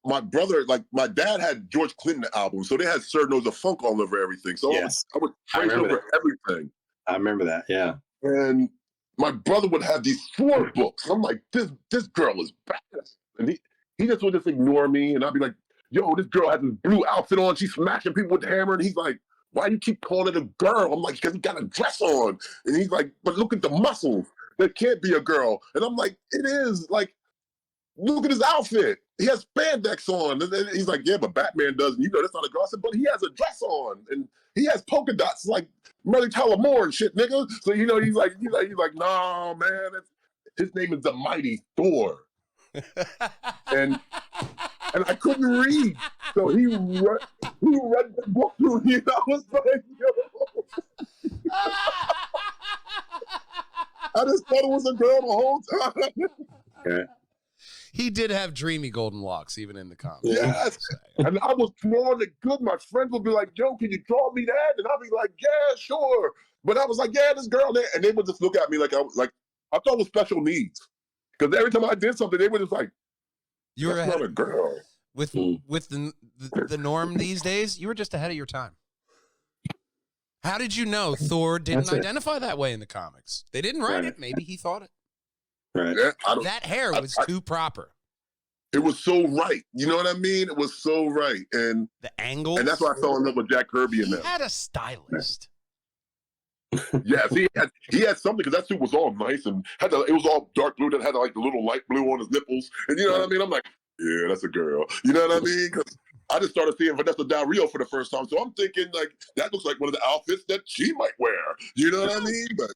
my brother, like my dad had George Clinton albums, so they had Sir Knows a Funk all over everything. So I would trace over everything. I remember that, yeah. And my brother would have these 4 books. I'm like, this girl is badass. And he just would just ignore me, and I'd be like, yo, this girl has this blue outfit on. She's smashing people with the hammer. And he's like, why do you keep calling it a girl? I'm like, because he got a dress on. And he's like, but look at the muscles. That can't be a girl. And I'm like, it is. Like, look at his outfit. He has spandex on. And then he's like, yeah, but Batman doesn't. That's not a girl. I said, but he has a dress on. And he has polka dots like Mary Tyler Moore and shit, nigga. So, he's like, no, man. His name is the Mighty Thor. And I couldn't read. So he read the book to me. I was like, yo. I just thought it was a girl the whole time. Okay. He did have dreamy golden locks, even in the comics. Yes. And I was drawing it good. My friends would be like, yo, can you draw me that? And I'd be like, yeah, sure. But I was like, yeah, this girl there, and they would just look at me like I thought it was special needs. Because every time I did something, they were just like, You were that's ahead not a girl. with the norm these days. You were just ahead of your time. How did you know Thor didn't identify that way in the comics? They didn't write it. Maybe he thought it. Right. Yeah, That hair was too proper. it was so right. You know what I mean? It was so right. And The angles. that's why I fell in love with Jack Kirby and He them. had a stylist. Yes, he had something, because that suit was all nice and it was all dark blue that had like the little light blue on his nipples. And you know what I mean? I'm like, yeah, that's a girl. You know what I mean? Because I just started seeing Vanessa Del Rio for the first time. So I'm thinking, like, that looks like one of the outfits that she might wear. You know what I mean? But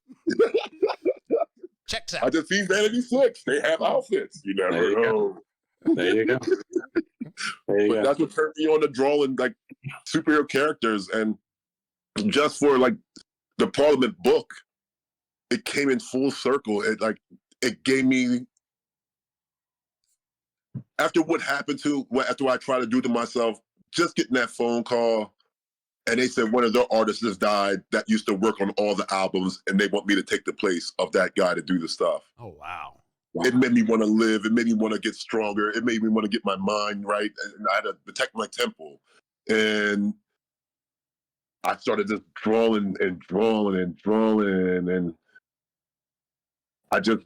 Checks I out. just see Vanity 6. They have outfits. You never There you know. There you go. There you But go. that's what turned me on to drawing like superhero characters. And just for like the Parliament book, it came in full circle. It gave me, after what happened after I tried to do to myself, just getting that phone call and they said one of their artists just died that used to work on all the albums, and they want me to take the place of that guy to do the stuff. Oh, wow. It made me want to live. It made me want to get stronger. It made me want to get my mind right. And I had to protect my temple. And I started just drawing and drawing and drawing. And I just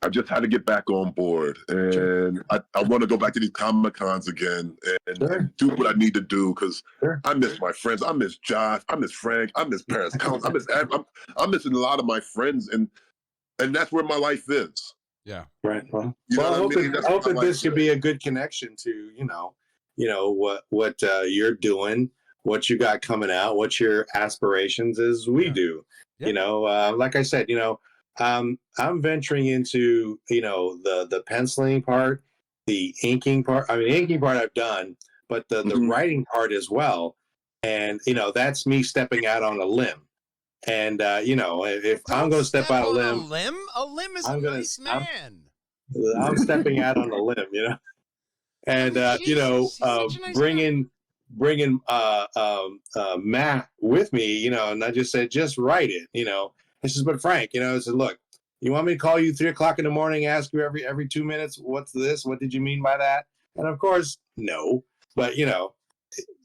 I just had to get back on board. And I want to go back to these Comic-Cons again and do what I need to do, because I miss my friends. I miss Josh. I miss Frank. I miss Paris Counts. I'm missing a lot of my friends. And that's where my life is. Yeah. Right. Well, You know I hope, what I mean? I hope that this could be a good connection to, what you're doing, what you got coming out, what your aspirations as we do. Yeah. Like I said, I'm venturing into, the penciling part, the inking part. I mean, the inking part I've done, but the writing part as well. And, that's me stepping out on a limb. And, if I'm going to step out on a limb is a nice man. I'm stepping out on a limb, and, bringing Matt with me, and I just said, just write it, I says, but Frank, I said, look, you want me to call you 3:00 in the morning, ask you every 2 minutes, what's this? What did you mean by that? And of course, no, but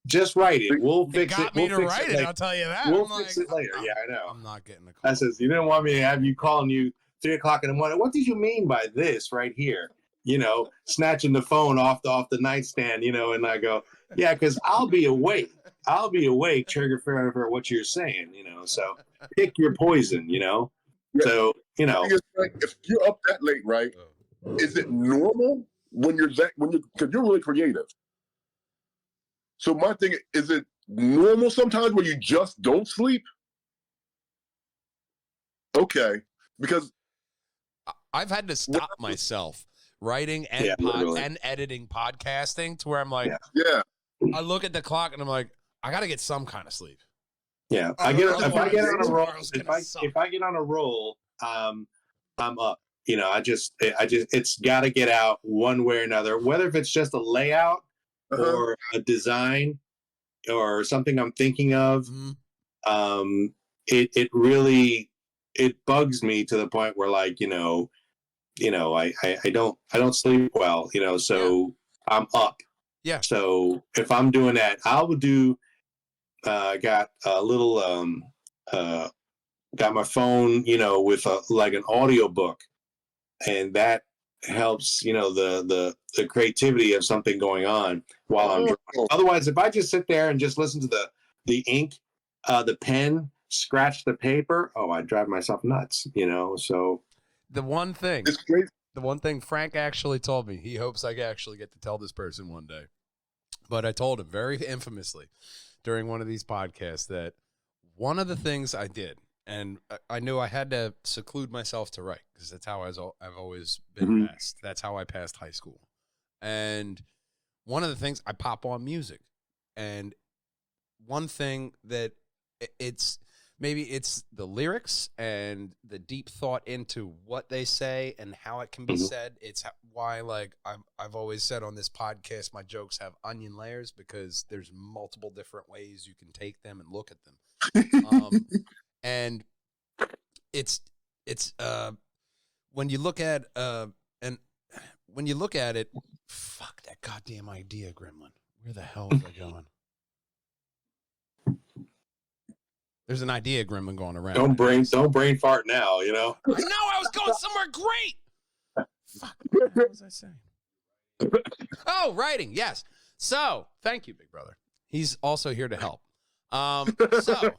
just write it. We'll fix it. We'll write it. I'll tell you that. We'll fix it later. Yeah, I know. I'm not getting a call. I says, you didn't want me to have you calling you 3:00 in the morning. What did you mean by this right here? Snatching the phone off the nightstand, and I go, yeah, because I'll be awake. Trigger for what you're saying, so pick your poison, Yeah. So, if you're up that late, right? Is it normal because you're really creative? So my thing is, it normal sometimes when you just don't sleep? Okay, because I've had to stop myself writing and editing podcasting to where I'm like, I look at the clock and I'm like, I got to get some kind of sleep. Yeah, if I get on a roll, I'm up. It's got to get out one way or another, whether if it's just a layout or a design or something I'm thinking of. It really bugs me to the point where, like, I don't sleep well, so I'm up. Yeah. So if I'm doing that, I would do. Got a little got my phone, with like an audio book, and that helps, the creativity of something going on while I'm drawing. Otherwise, if I just sit there and just listen to the ink, the pen scratch the paper, I drive myself nuts, so the one thing Frank actually told me, he hopes I actually get to tell this person one day, but I told him very infamously during one of these podcasts that one of the things I did, and I knew I had to seclude myself to write, because that's how I've always been best. That's how I passed high school. And one of the things, I pop on music. And one thing that maybe it's the lyrics and the deep thought into what they say and how it can be said. It's why, like, I've always said on this podcast, my jokes have onion layers, because there's multiple different ways you can take them and look at them. And it's when you look at it, fuck that goddamn idea, Gremlin. Where the hell is I going? There's an idea, Gremlin, going around. Don't brain fart now. You know. I know I was going somewhere great. Fuck. What the hell was I saying? Oh, writing. Yes. So, thank you, big brother. He's also here to help. So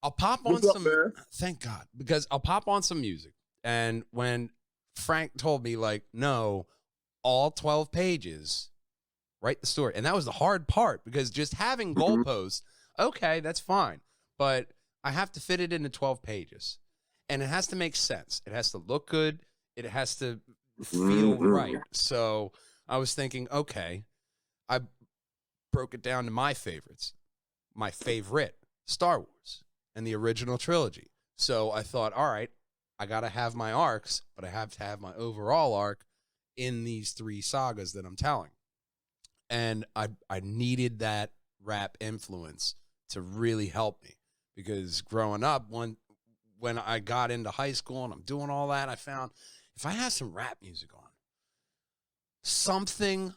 I'll pop on What's up, some. man? Thank God, because I'll pop on some music. And when Frank told me, like, no, all 12 pages, write the story, and that was the hard part, because just having goalposts, okay, that's fine. But I have to fit it into 12 pages. And it has to make sense. It has to look good. It has to feel right. So I was thinking, okay, I broke it down to my favorites. My favorite, Star Wars and the original trilogy. So I thought, all right, I got to have my arcs, but I have to have my overall arc in these 3 sagas that I'm telling. And I needed that rap influence to really help me. Because growing up, when I got into high school and I'm doing all that, I found if I have some rap music on, something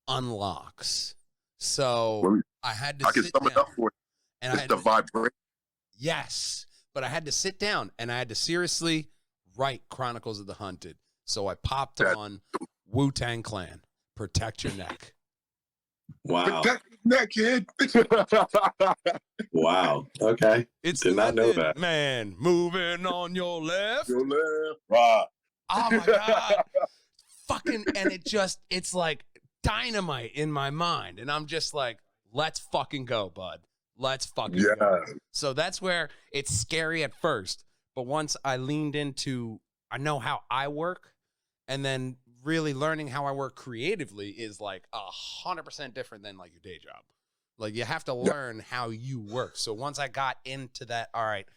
unlocks. So I had to sit sum it down. up for you. And It's the vibration. Yes, but I had to sit down and I had to seriously write Chronicles of the Hunted. So I popped on Wu-Tang Clan, Protect Your Neck. Wow. Protect your neck, kid. Wow. Okay. It's Did not know Method that. Man, moving on your left. Your left. Right. Oh my God. Fucking, and it's like dynamite in my mind. And I'm just like, let's fucking go, bud. Let's fucking go. So that's where it's scary at first. But once I leaned into, I know how I work, and then really learning how I work creatively is like 100% different than like your day job. Like you have to learn how you work. So once I got into that, all right,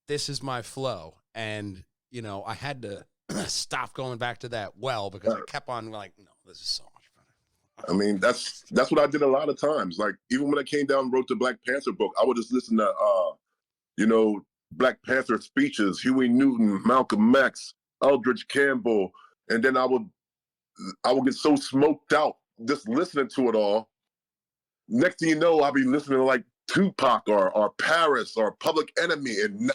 this is my flow. And, you know, I had to stop going back to that well because I kept on like, no, this is so much better. I mean, that's what I did a lot of times. Like even when I came down and wrote the Black Panther book, I would just listen to Black Panther speeches, Huey Newton, Malcolm X, Eldridge Campbell, and then I would get so smoked out just listening to it all. Next thing you know, I'll be listening to like Tupac or Paris or Public Enemy, and now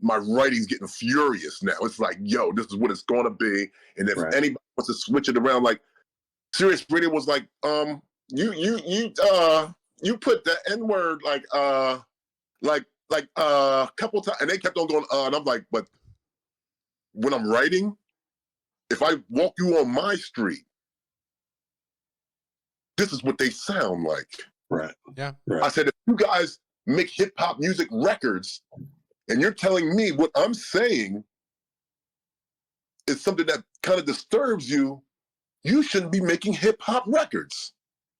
my writing's getting furious now. It's like, yo, this is what it's going to be. And if anybody wants to switch it around, like Sirius Radio was like, you put the N-word like a couple times, and they kept on going, and I'm like, but when I'm writing, if I walk you on my street, this is what they sound like. Right. Yeah. Right. I said, if you guys make hip hop music records and you're telling me what I'm saying is something that kind of disturbs you, you shouldn't be making hip hop records.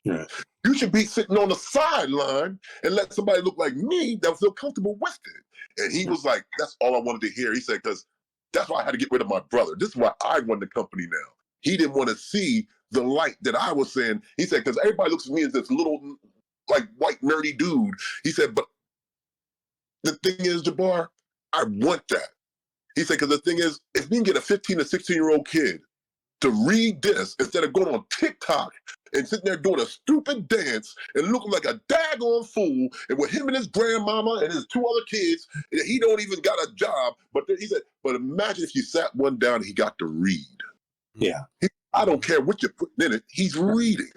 Yeah. You should be sitting on the sideline and let somebody look like me that feel comfortable with it. And he was like, that's all I wanted to hear. He said, because that's why I had to get rid of my brother. This is why I run the company now. He didn't want to see the light that I was saying. He said, because everybody looks at me as this little, like, white, nerdy dude. He said, but the thing is, Jabaar, I want that. He said, because the thing is, if we can get a 15 to 16-year-old kid to read this instead of going on TikTok and sitting there doing a stupid dance and looking like a daggone fool, and with him and his grandmama and his 2 other kids, and he don't even got a job. But he said, but imagine if you sat one down and he got to read. Yeah. I don't care what you're putting in it. He's reading.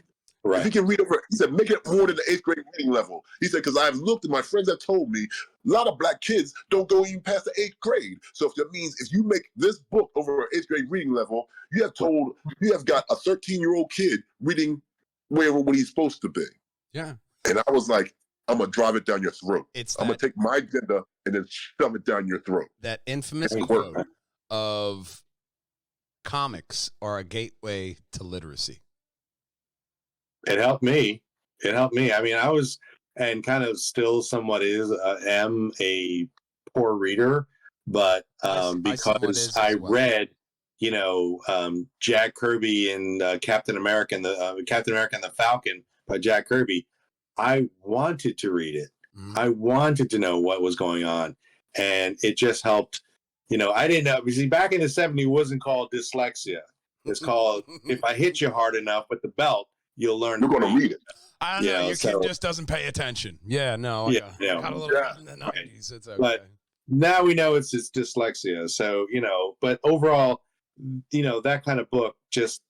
Right. If he can read over, he said, make it more than the 8th grade reading level. He said, because I've looked and my friends have told me a lot of black kids don't go even past the 8th grade. So if that means if you make this book over an 8th grade reading level, you have got a 13-year-old kid reading wherever what he's supposed to be. Yeah. And I was like, I'm going to drive it down your throat. I'm going to take my agenda and then shove it down your throat. That infamous quote of comics are a gateway to literacy. It helped me. I mean, I was, and kind of still somewhat am a poor reader, but because I read, Jack Kirby and Captain America and the Falcon by Jack Kirby, I wanted to read it. I wanted to know what was going on, and it just helped. I didn't know. See, back in the '70s, it wasn't called dyslexia. It's called if I hit you hard enough with the belt, you'll learn. You're going to read it. I don't know. Your kid just doesn't pay attention. Yeah, no. I got a little in the 90s. It's okay. But now we know it's dyslexia. So, but overall, that kind of book just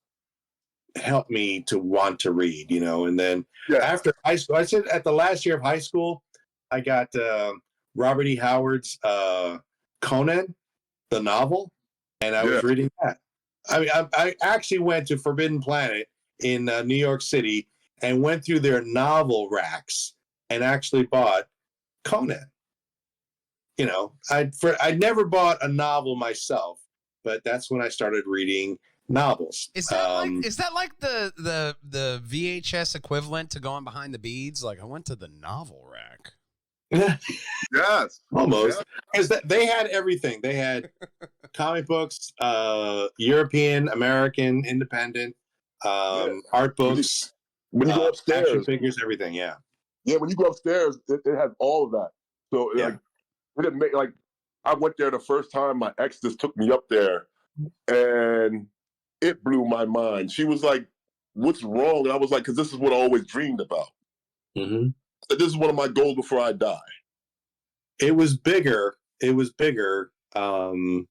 helped me to want to read, and then after high school, I said at the last year of high school, I got Robert E. Howard's Conan, the novel, and I was reading that. I mean, I actually went to Forbidden Planet in New York City and went through their novel racks and actually bought Conan. I'd never bought a novel myself, but that's when I started reading novels. Is that like the VHS equivalent to going behind the beads? Like I went to the novel rack. Yes, almost. Because they had everything. They had comic books, European, American, independent, art books. When you go upstairs, action figures, everything. Yeah. When you go upstairs, it has all of that. So like, it didn't make, like, I went there the first time. My ex just took me up there, and it blew my mind. She was like, "What's wrong?" And I was like, "Because this is what I always dreamed about." Mm-hmm. So this is one of my goals before I die. It was bigger. It was bigger in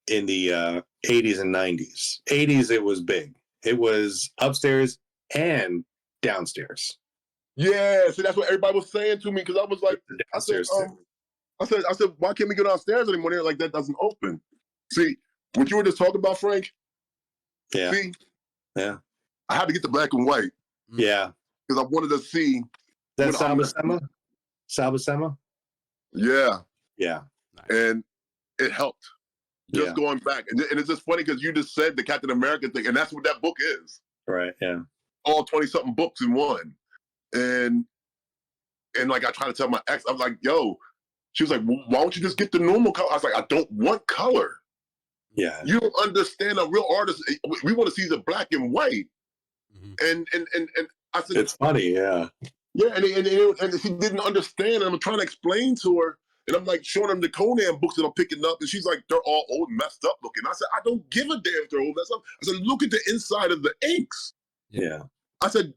the 80s and 90s. 80s, it was big. It was upstairs and downstairs. Yeah, so that's what everybody was saying to me, because I was like, downstairs. I said, why can't we go downstairs anymore? They're like, that doesn't open. See, what you were just talking about, Frank? Yeah. See? Yeah. I had to get the black and white. Yeah. Because I wanted to see. That Salvasema? Salvasema? Yeah. Yeah. And it helped. Just going back. And it's just funny because you just said the Captain America thing, and that's what that book is. Right, yeah. All 20-something books in one. And like I try to tell my ex, I was like, yo, she was like, well, why don't you just get the normal color? I was like, I don't want color. Yeah. You don't understand. A real artist, we want to see the black and white. Mm-hmm. And I said, it's funny, yeah. Yeah, and she didn't understand. And I'm trying to explain to her, and I'm like showing them the Conan books that I'm picking up, and she's like, they're all old and messed up looking. I said, I don't give a damn if they're old messed up. I said, look at the inside of the inks. Yeah. I said,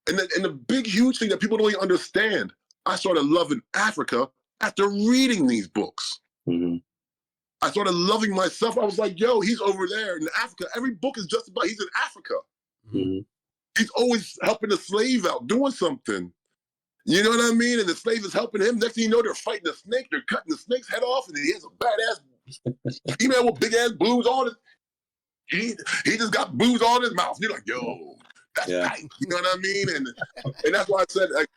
and the big, huge thing that people don't even understand, I started loving Africa after reading these books. Mm-hmm. I started loving myself. I was like, yo, he's over there in Africa. Every book is just about, he's in Africa. Mm-hmm. He's always helping the slave out, doing something. You know what I mean? And the slave is helping him. Next thing you know, they're fighting a snake. They're cutting the snake's head off, and he has a badass female with big-ass boobs on it. He just got boobs on his mouth. You're like, yo, that's tight. You know what I mean? And that's why I said, like,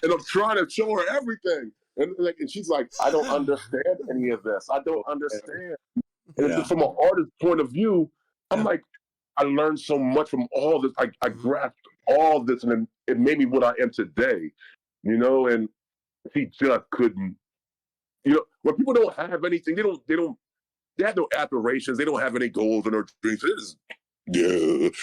and I'm trying to show her everything. And she's like, I don't understand any of this. I don't understand. And it's from an artist's point of view, I'm like, I learned so much from all this. I grasped all this, and it made me what I am today, you know. And he just couldn't, you know. When people don't have anything, they have no aspirations. They don't have any goals or no dreams.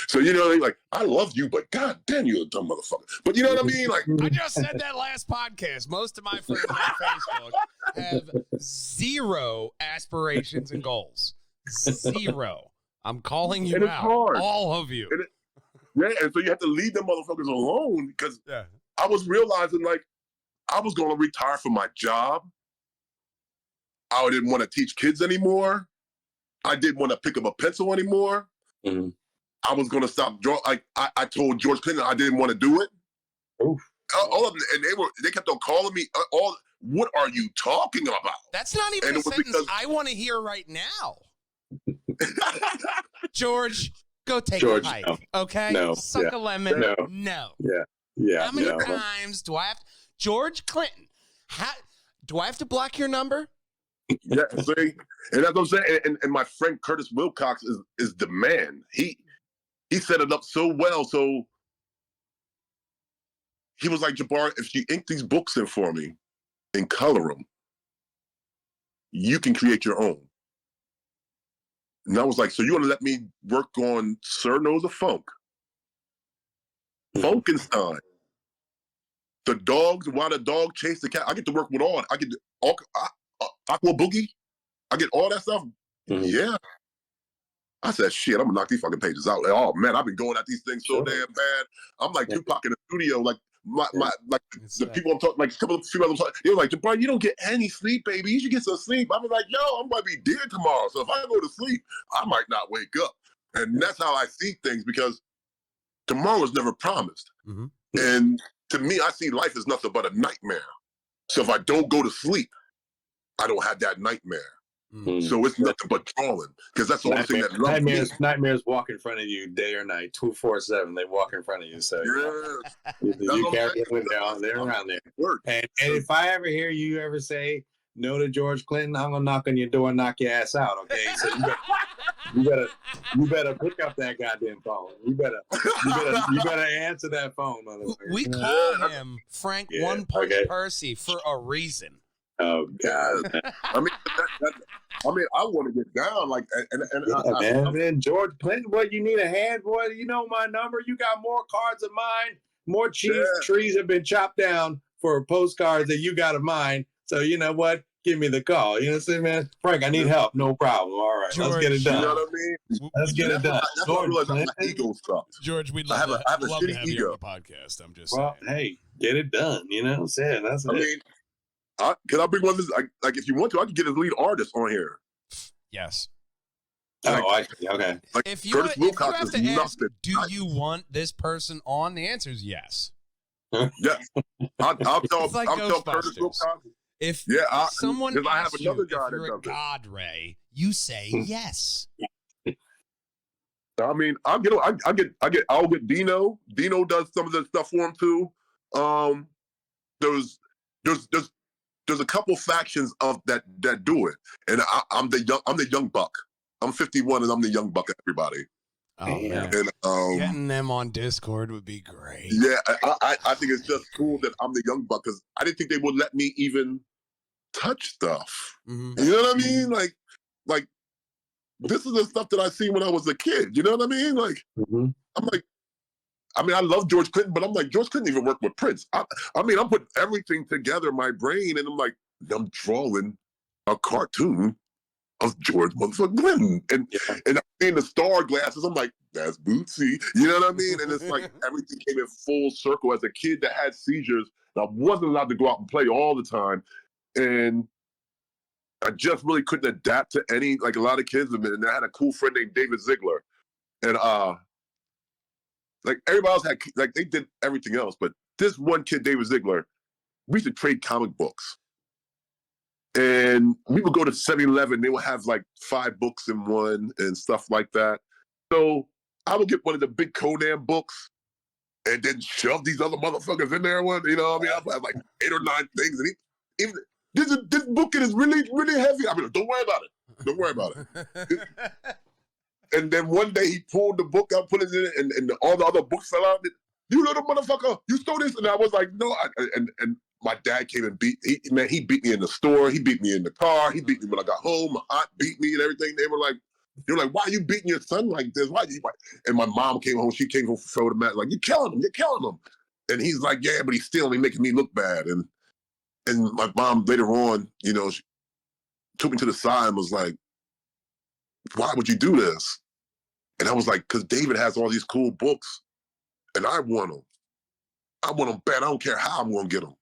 So you know, they like, I love you, but god damn, you're a dumb motherfucker. But you know what I mean? Like, I just said that last podcast. Most of my friends on Facebook have zero aspirations and goals. Zero. I'm calling you out, hard. All of you. And so you have to leave them motherfuckers alone, because I was realizing, like, I was going to retire from my job. I didn't want to teach kids anymore. I didn't want to pick up a pencil anymore. Mm-hmm. I was going to stop drawing. I told George Clinton I didn't want to do it. All of them, and they kept on calling me. What are you talking about? That's not even a sentence I want to hear right now. George, go take a hike, okay? No. Suck a lemon. No. Yeah. How many times do I have to, George Clinton, do I have to block your number? Yeah, see? And that's what I'm saying. And my friend Curtis Wilcox is the man. He set it up so well. So he was like, Jabaar, if you ink these books in for me and color them, you can create your own. And I was like, so you want to let me work on Sir Knows a Funk? Funkenstein. the dogs, while the dog chased the cat, I get to work with all. I get all Aqua Boogie. I get all that stuff. Mhm. Yeah. I said, shit, I'm gonna knock these fucking pages out. Like, oh man, I've been going at these things so damn bad. I'm like Tupac in the studio, like like the people I'm talking, like a couple of females I'm talking, they were like, Jabaar, you don't get any sleep, baby. You should get some sleep. I was like, yo, I'm gonna be dead tomorrow. So if I go to sleep, I might not wake up. And that's how I see things, because tomorrow is never promised. Mm-hmm. And to me, I see life as nothing but a nightmare. So if I don't go to sleep, I don't have that nightmare. Mm. So it's nothing but drawing, because that's the only thing that loves me. Nightmares walk in front of you day or night, 247. They walk in front of you. So you carry them down. They're around there. And if I ever hear you ever say no to George Clinton, I'm gonna knock on your door and knock your ass out. Okay, so you better pick up that goddamn phone. You better answer that phone, motherfucker. We call him Frank One Punch Percy for a reason. Oh God! I mean, I want to get down, like, man, George Clinton. What, you need a hand, boy? You know my number. You got more cards of mine. More trees have been chopped down for postcards that you got of mine. So you know what? Give me the call. You know what I'm saying, man? Frank, I need help. No problem. All right, George, let's get it done. You know what I mean? Let's get it done. That's why I realize my ego sucks. George, we'd I love have to have shitty you ego. on the podcast. I'm just Well, saying. hey, get it done. You know what I'm saying? That's it. I mean, can I bring one of this? Like, if you want to, I can get his lead artist on here. Yes. Okay. Like, If you Curtis have Wilcox to is ask, nothing. do you want this person on? The answer is yes. Yes. I'll tell It's like Curtis Ghostbusters. Wilcox. If because someone I have asks another you guy if that you're a does it. god, Ray, you say yes. I mean, I'll get Dino. Dino does some of the stuff for him too. There's a couple factions of that do it, and I'm the young buck. I'm 51 and I'm the young buck. Everybody. Oh man, and, getting them on Discord would be great. Yeah, I think it's just cool that I'm the young buck, because I didn't think they would let me even touch stuff. Mm-hmm. You know what I mean? Like this is the stuff that I seen when I was a kid. You know what I mean? Like, I'm like, I love George Clinton, but I'm like, George Clinton even worked with Prince. I mean, I'm putting everything together in my brain, and I'm like, I'm drawing a cartoon of George motherfucking Clinton. And I'm seeing the star glasses, I'm like, that's Bootsy. You know what I mean? And it's like everything came in full circle. As a kid that had seizures, I wasn't allowed to go out and play all the time. And I just really couldn't adapt to any, like a lot of kids. And I had a cool friend named David Ziegler. And like everybody else had, like they did everything else. But this one kid, David Ziegler, we used to trade comic books. And we would go to 7-Eleven, they would have like 5 books in one and stuff like that. So I would get one of the big Conan books and then shove these other motherfuckers in there. You know what I mean? I would have like 8 or 9 things. And even this book is really, really heavy. I mean, don't worry about it. Don't worry about it. And then one day he pulled the book out, put it in it, and all the other books fell out. You little motherfucker, you stole this. And I was like, no. And my dad came and he beat me in the store. He beat me in the car. He beat me when I got home. My aunt beat me and everything. They were like, why are you beating your son like this? Why? And my mom came home. She came home for the mat, like, you're killing him. And he's like, yeah, but he's still making me look bad. And my mom later on, she took me to the side and was like, why would you do this? And I was like, because David has all these cool books, and I want them. I want them bad. I don't care how I'm going to get them.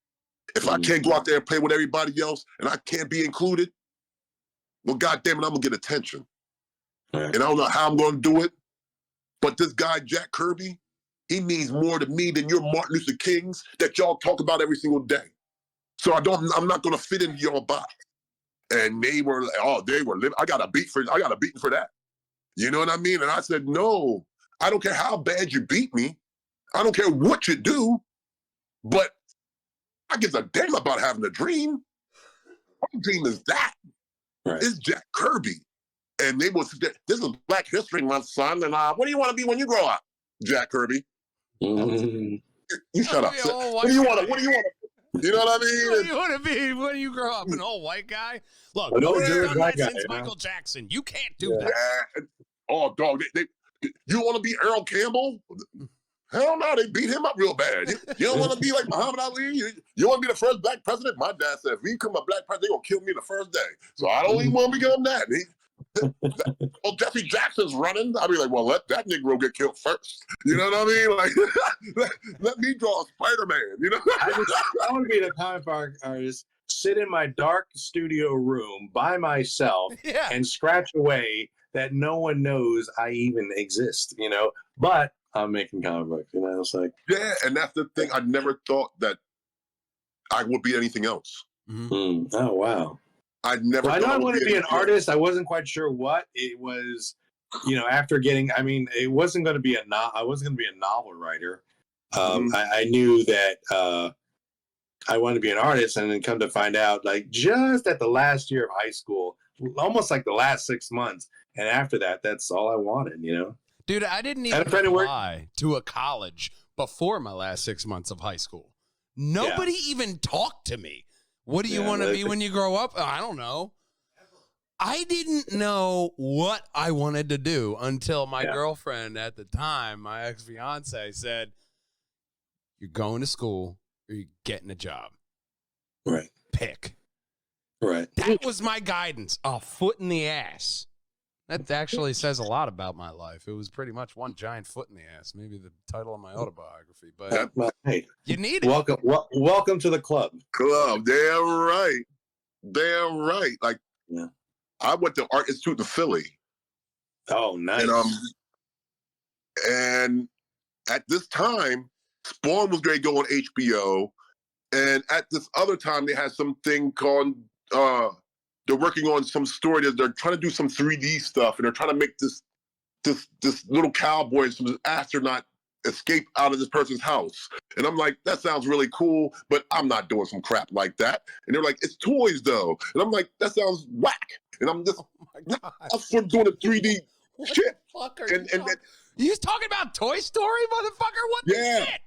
If I can't go out there and play with everybody else and I can't be included, well, goddamn it, I'm going to get attention. And I don't know how I'm going to do it, but this guy, Jack Kirby, he means more to me than your Martin Luther Kings that y'all talk about every single day. So I'm not going to fit into your box. And they were living. I got a beat for that. You know what I mean? And I said, no, I don't care how bad you beat me. I don't care what you do, but I give a damn about having a dream. My dream is that. Right. It's Jack Kirby. And they was, this is Black History Month, son. And what do you want to be when you grow up, Jack Kirby? You shut up. What do you want to? You know what I mean? What do you want to be when you grow up? An old white guy? Look, nobody's done that guy, since Michael Jackson. You can't do that. Oh, dog. You want to be Earl Campbell? Hell no, they beat him up real bad. You don't want to be like Muhammad Ali. You want to be the first black president? My dad said, if he become a black president, they're going to kill me the first day. So I don't even want to become that. Well, Jesse Jackson's running. I'll be like, well, let that Negro get killed first. You know what I mean? Like, let me draw a Spider-Man, you know? I want to be the comic book artist, sit in my dark studio room by myself and scratch away that no one knows I even exist, you know? But I'm making comic books, you know? It's like... Yeah, and that's the thing. I never thought that I would be anything else. Mm. Oh, wow. I never. Well, I know I wanted to be an artist. I wasn't quite sure what it was. You know, after getting, I mean, it wasn't going to be I wasn't going to be a novel writer. I knew that I wanted to be an artist, and then come to find out, like just at the last year of high school, almost like the last 6 months, and after that, that's all I wanted. You know, dude, I didn't even apply to a college before my last 6 months of high school. Nobody even talked to me. What do you want to be when you grow up? I don't know. I didn't know what I wanted to do until my girlfriend at the time, my ex-fiance, said, you're going to school or you're getting a job. Right. Pick. Right. That was my guidance. A foot in the ass. That actually says a lot about my life. It was pretty much one giant foot in the ass. Maybe the title of my autobiography. But hey, you need it. Welcome to the club. Damn right. Damn right. Like, I went to Art Institute in Philly. Oh, nice. And at this time, Spawn was going to go on HBO. And at this other time, they had something called... they're working on some story that they're trying to do some 3D stuff, and they're trying to make this little cowboy and some astronaut escape out of this person's house. And I'm like, that sounds really cool, but I'm not doing some crap like that. And they're like, it's toys though. And I'm like, that sounds whack. And I'm just, I'm for doing a 3D shit. Fuck are you talking about Toy Story, motherfucker? What the shit?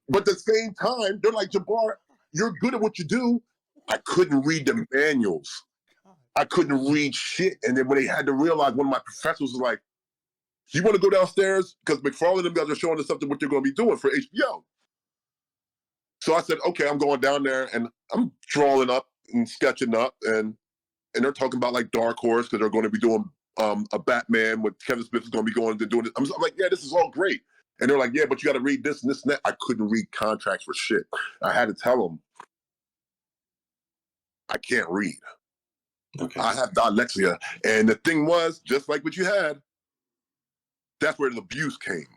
But at the same time, they're like, Jabaar, you're good at what you do. I couldn't read the manuals. I couldn't read shit. And then when they had to realize, one of my professors was like, you want to go downstairs? Because McFarlane and them guys are showing us something what they're going to be doing for HBO. So I said, okay, I'm going down there and I'm drawing up and sketching up. And they're talking about like Dark Horse because they're going to be doing a Batman with Kevin Smith is going to be going to doing it. I'm like, yeah, this is all great. And they're like, yeah, but you got to read this and this and that. I couldn't read contracts for shit. I had to tell them, I can't read. Okay. I have dyslexia. And the thing was, just like what you had, that's where the abuse came.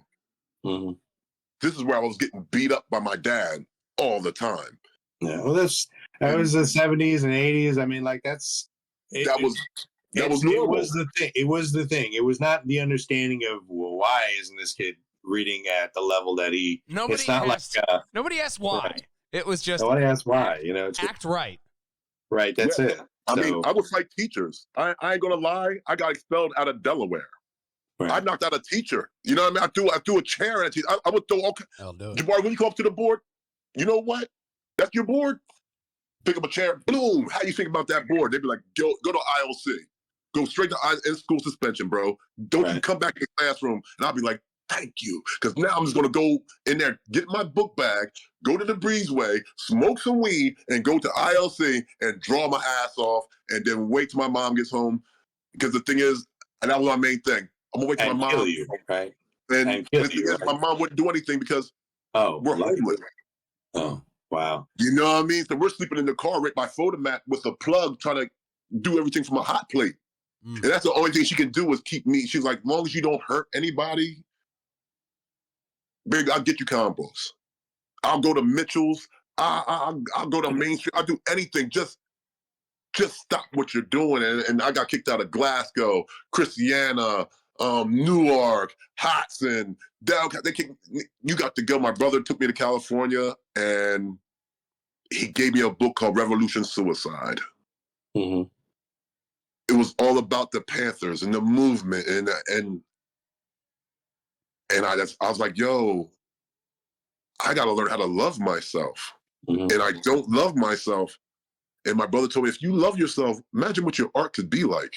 Mm-hmm. This is where I was getting beat up by my dad all the time. Yeah, well, that was the 70s and 80s. I mean, like that was normal. It was the thing. It was the thing. It was not the understanding of, well, why isn't this kid reading at the level that he? Nobody asked why. Right. It was just nobody asked why. You know, act right. Right. That's it. I mean, I was like teachers. I ain't gonna lie. I got expelled out of Delaware. Right. I knocked out a teacher. You know what I mean? I threw a chair at a teacher. I would throw all kinds. Jabaar, when you come up to the board, you know what? That's your board? Pick up a chair. Boom. How you think about that board? They'd be like, go to ILC. Go straight to in-school suspension, bro. Don't you come back in the classroom. And I'll be like, thank you. Because now I'm just going to go in there, get my book bag, go to the breezeway, smoke some weed, and go to ILC and draw my ass off, and then wait till my mom gets home. Because the thing is, and that was my main thing, I'm going to wait till my mom. Kill you, right? And the thing is, my mom wouldn't do anything because we're homeless. Oh, wow. You know what I mean? So we're sleeping in the car right by Photomat with a plug trying to do everything from a hot plate. And that's the only thing she can do is keep me. She's like, as long as you don't hurt anybody, baby, I'll get you combos. I'll go to Mitchell's. I'll go to Main Street. I'll do anything. Just stop what you're doing. And I got kicked out of Glasgow, Christiana, Newark, Hudson. You got to go. My brother took me to California, and he gave me a book called Revolution Suicide. Mm-hmm. It was all about the Panthers and the movement, and I was like, yo, I got to learn how to love myself. Mm-hmm. And I don't love myself. And my brother told me, if you love yourself, imagine what your art could be like.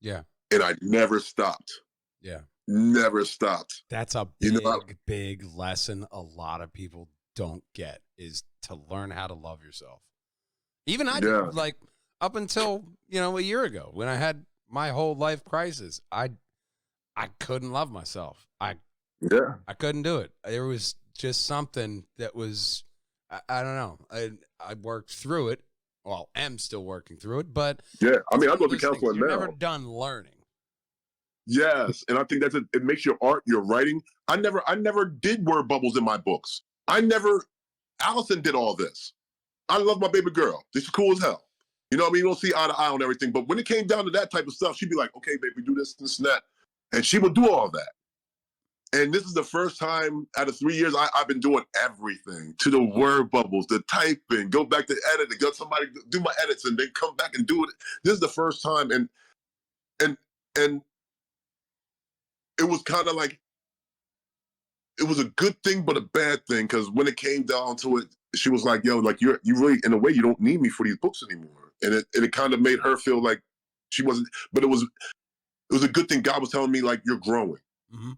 Yeah. And I never stopped. Yeah. never stopped. That's a You big, know, big lesson a lot of people don't get is to learn how to love yourself. Even I Yeah. did, like up until, a year ago when I had my whole life crisis, I couldn't love myself. I couldn't do it. There was just something that was, I don't know. I worked through it. Well, am still working through it, but yeah. I mean, I one go of to those things, counseling you're now. never done learning. Yes, and I think it makes your art, your writing. I never did word bubbles in my books. Allison did all this. I love my baby girl. She's cool as hell. You know what I mean? You don't see eye to eye on everything, but when it came down to that type of stuff, she'd be like, okay, baby, do this, this, and that. And she would do all that. And this is the first time out of 3 years I've been doing everything to the word bubbles, the typing, go back to editing, go somebody do my edits and then come back and do it. This is the first time, and it was kind of like, it was a good thing, but a bad thing, because when it came down to it, she was like, yo, like you really, in a way, you don't need me for these books anymore. And it kind of made her feel like she wasn't, but it was a good thing. God was telling me, like, you're growing. Mm-hmm.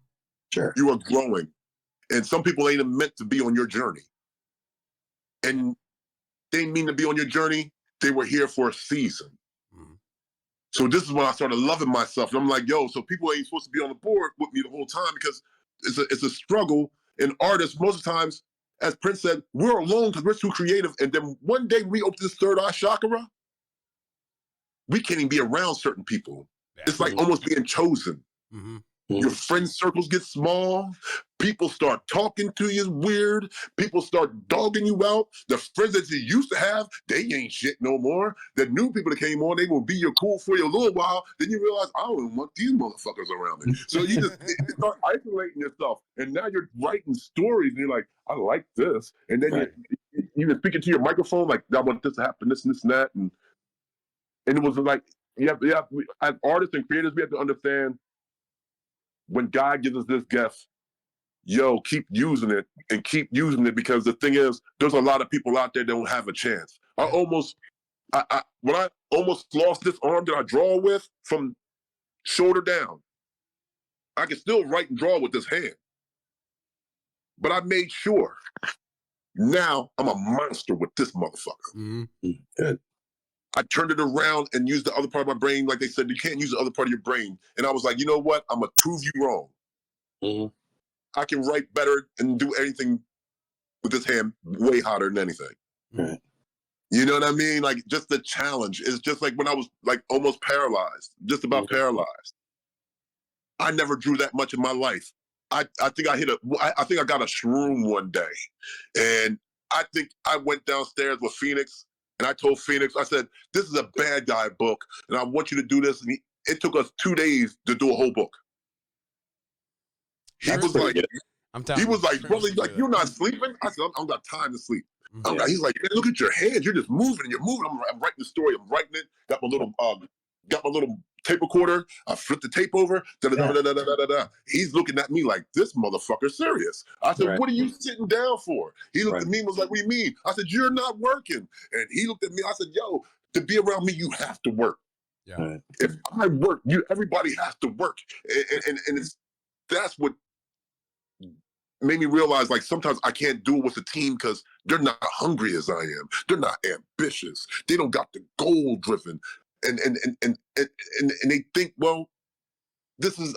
Sure. You are growing. And some people ain't meant to be on your journey. And they didn't mean to be on your journey. They were here for a season. Mm-hmm. So this is when I started loving myself. And I'm like, yo, so people ain't supposed to be on the board with me the whole time, because it's a struggle. And artists, most of the times, as Prince said, we're alone because we're too creative. And then one day we open this third eye chakra, we can't even be around certain people. Yeah. It's like almost being chosen. Mm-hmm. Your friend circles get small. People start talking to you weird. People start dogging you out. The friends that you used to have, they ain't shit no more. The new people that came on, they will be your cool for you a little while. Then you realize, I don't even want these motherfuckers around me. So you just start isolating yourself. And now you're writing stories and you're like, I like this. And then you're speaking to your microphone like, I want this to happen, this and this and that. And it was like, as artists and creators, we have to understand, when God gives us this gift, yo, keep using it and keep using it, because the thing is, there's a lot of people out there that don't have a chance. When I almost lost this arm that I draw with from shoulder down, I can still write and draw with this hand. But I made sure now I'm a monster with this motherfucker. Mm-hmm. Good. I turned it around and used the other part of my brain. Like they said, you can't use the other part of your brain. And I was like, you know what? I'm going to prove you wrong. Mm-hmm. I can write better and do anything with this hand way hotter than anything. Right. You know what I mean? Like, just the challenge is just like when I was like almost paralyzed, just about paralyzed. I never drew that much in my life. I think I think I got a shroom one day, and I think I went downstairs with Phoenix, and I told Phoenix, I said, this is a bad guy book, and I want you to do this. And it took us 2 days to do a whole book. He was like, brother, he's like, you're not sleeping? I said, I don't got time to sleep. Mm-hmm. He's like, man, look at your hands. You're just moving and you're moving. I'm writing the story. I'm writing it. Got my little tape recorder. I flipped the tape over. Da-da-da-da-da-da-da. He's looking at me like, this motherfucker's serious. I said, what are you sitting down for? He looked at me and was like, what do you mean? I said, you're not working. And he looked at me. I said, yo, to be around me, you have to work. Yeah. Right. If I work, everybody has to work. And that's what made me realize, like, sometimes I can't do it with a team because they're not hungry as I am. They're not ambitious. They don't got the goal driven, and they think, well, this is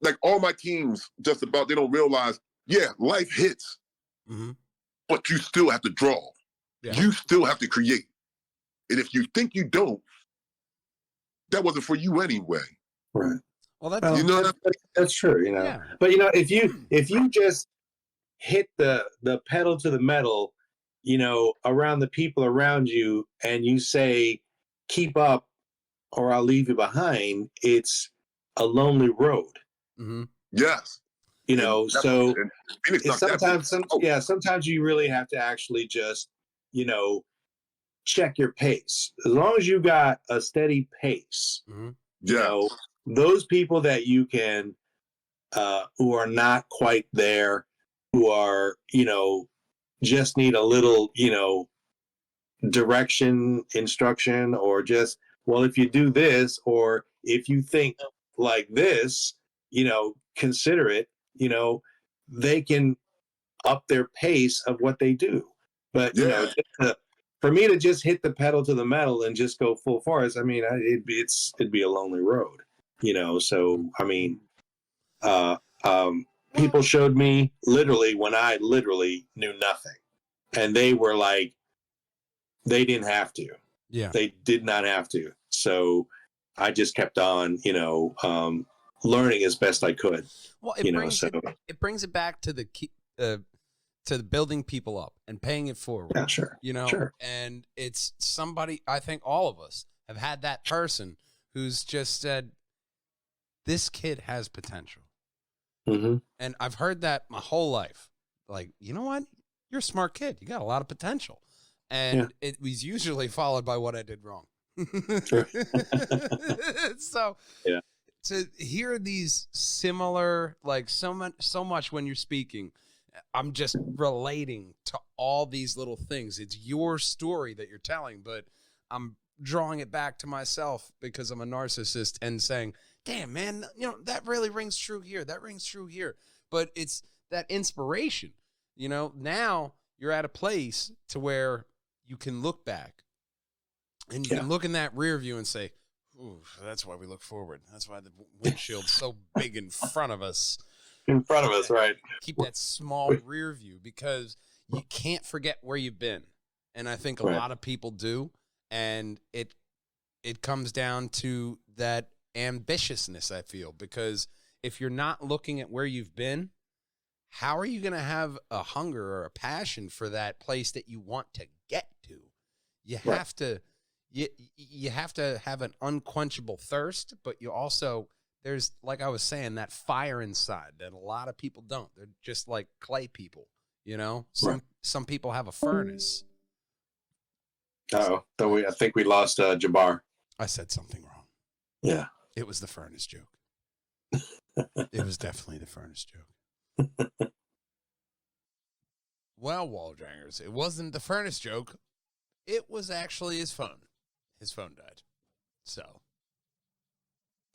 like all my teams. Just about, they don't realize, yeah, life hits, Mm-hmm. but you still have to draw. Yeah. You still have to create, and if you think you don't, that wasn't for you anyway. Right. Well, that's You know, That's true. You know, Yeah. but if you just hit the pedal to the metal, around the people around you, and you say, keep up or I'll leave you behind, it's a lonely road. Mm-hmm. yes. So Phoenix knocked that sometimes you really have to actually just, check your pace. As long as you got a steady pace, Mm-hmm. Those people that you can, who are not quite there, who are, just need a little, direction, instruction, or just, well, if you do this, or if you think like this, considerate, they can up their pace of what they do. But for me to just hit the pedal to the metal and just go full force, I mean, it'd be a lonely road, So I mean, people showed me literally when I literally knew nothing, and they were like, they didn't have to. Yeah, they did not have to. So I just kept on, learning as best I could. Well, it brings it back to the building people up and paying it forward. Yeah, sure. Sure. And it's somebody, I think all of us have had that person who's just said, this kid has potential. Mm-hmm. And I've heard that my whole life. Like, you know what? You're a smart kid. You got a lot of potential. And it was usually followed by what I did wrong. Sure. So yeah. To hear these similar, like so much when you're speaking, I'm just relating to all these little things. It's your story that you're telling, but I'm drawing it back to myself because I'm a narcissist and saying, damn, man, that really rings true here. That rings true here. But it's that inspiration, now you're at a place to where you can look back and you can look in that rear view and say, ooh, that's why we look forward. That's why the windshield's so big in front of us. In front of us, right? Keep that small rear view because you can't forget where you've been. And I think a lot of people do. And it comes down to that ambitiousness, I feel, because if you're not looking at where you've been, how are you going to have a hunger or a passion for that place that you want to get to? You have to, you have to have an unquenchable thirst, but you also, there's, like I was saying, that fire inside that a lot of people don't. They're just like clay people, Some people have a furnace. Oh, I think we lost Jabaar. I said something wrong. Yeah. It was the furnace joke. It was definitely the furnace joke. Well, Walljangers, it wasn't the furnace joke. It was actually his phone. His phone died. So,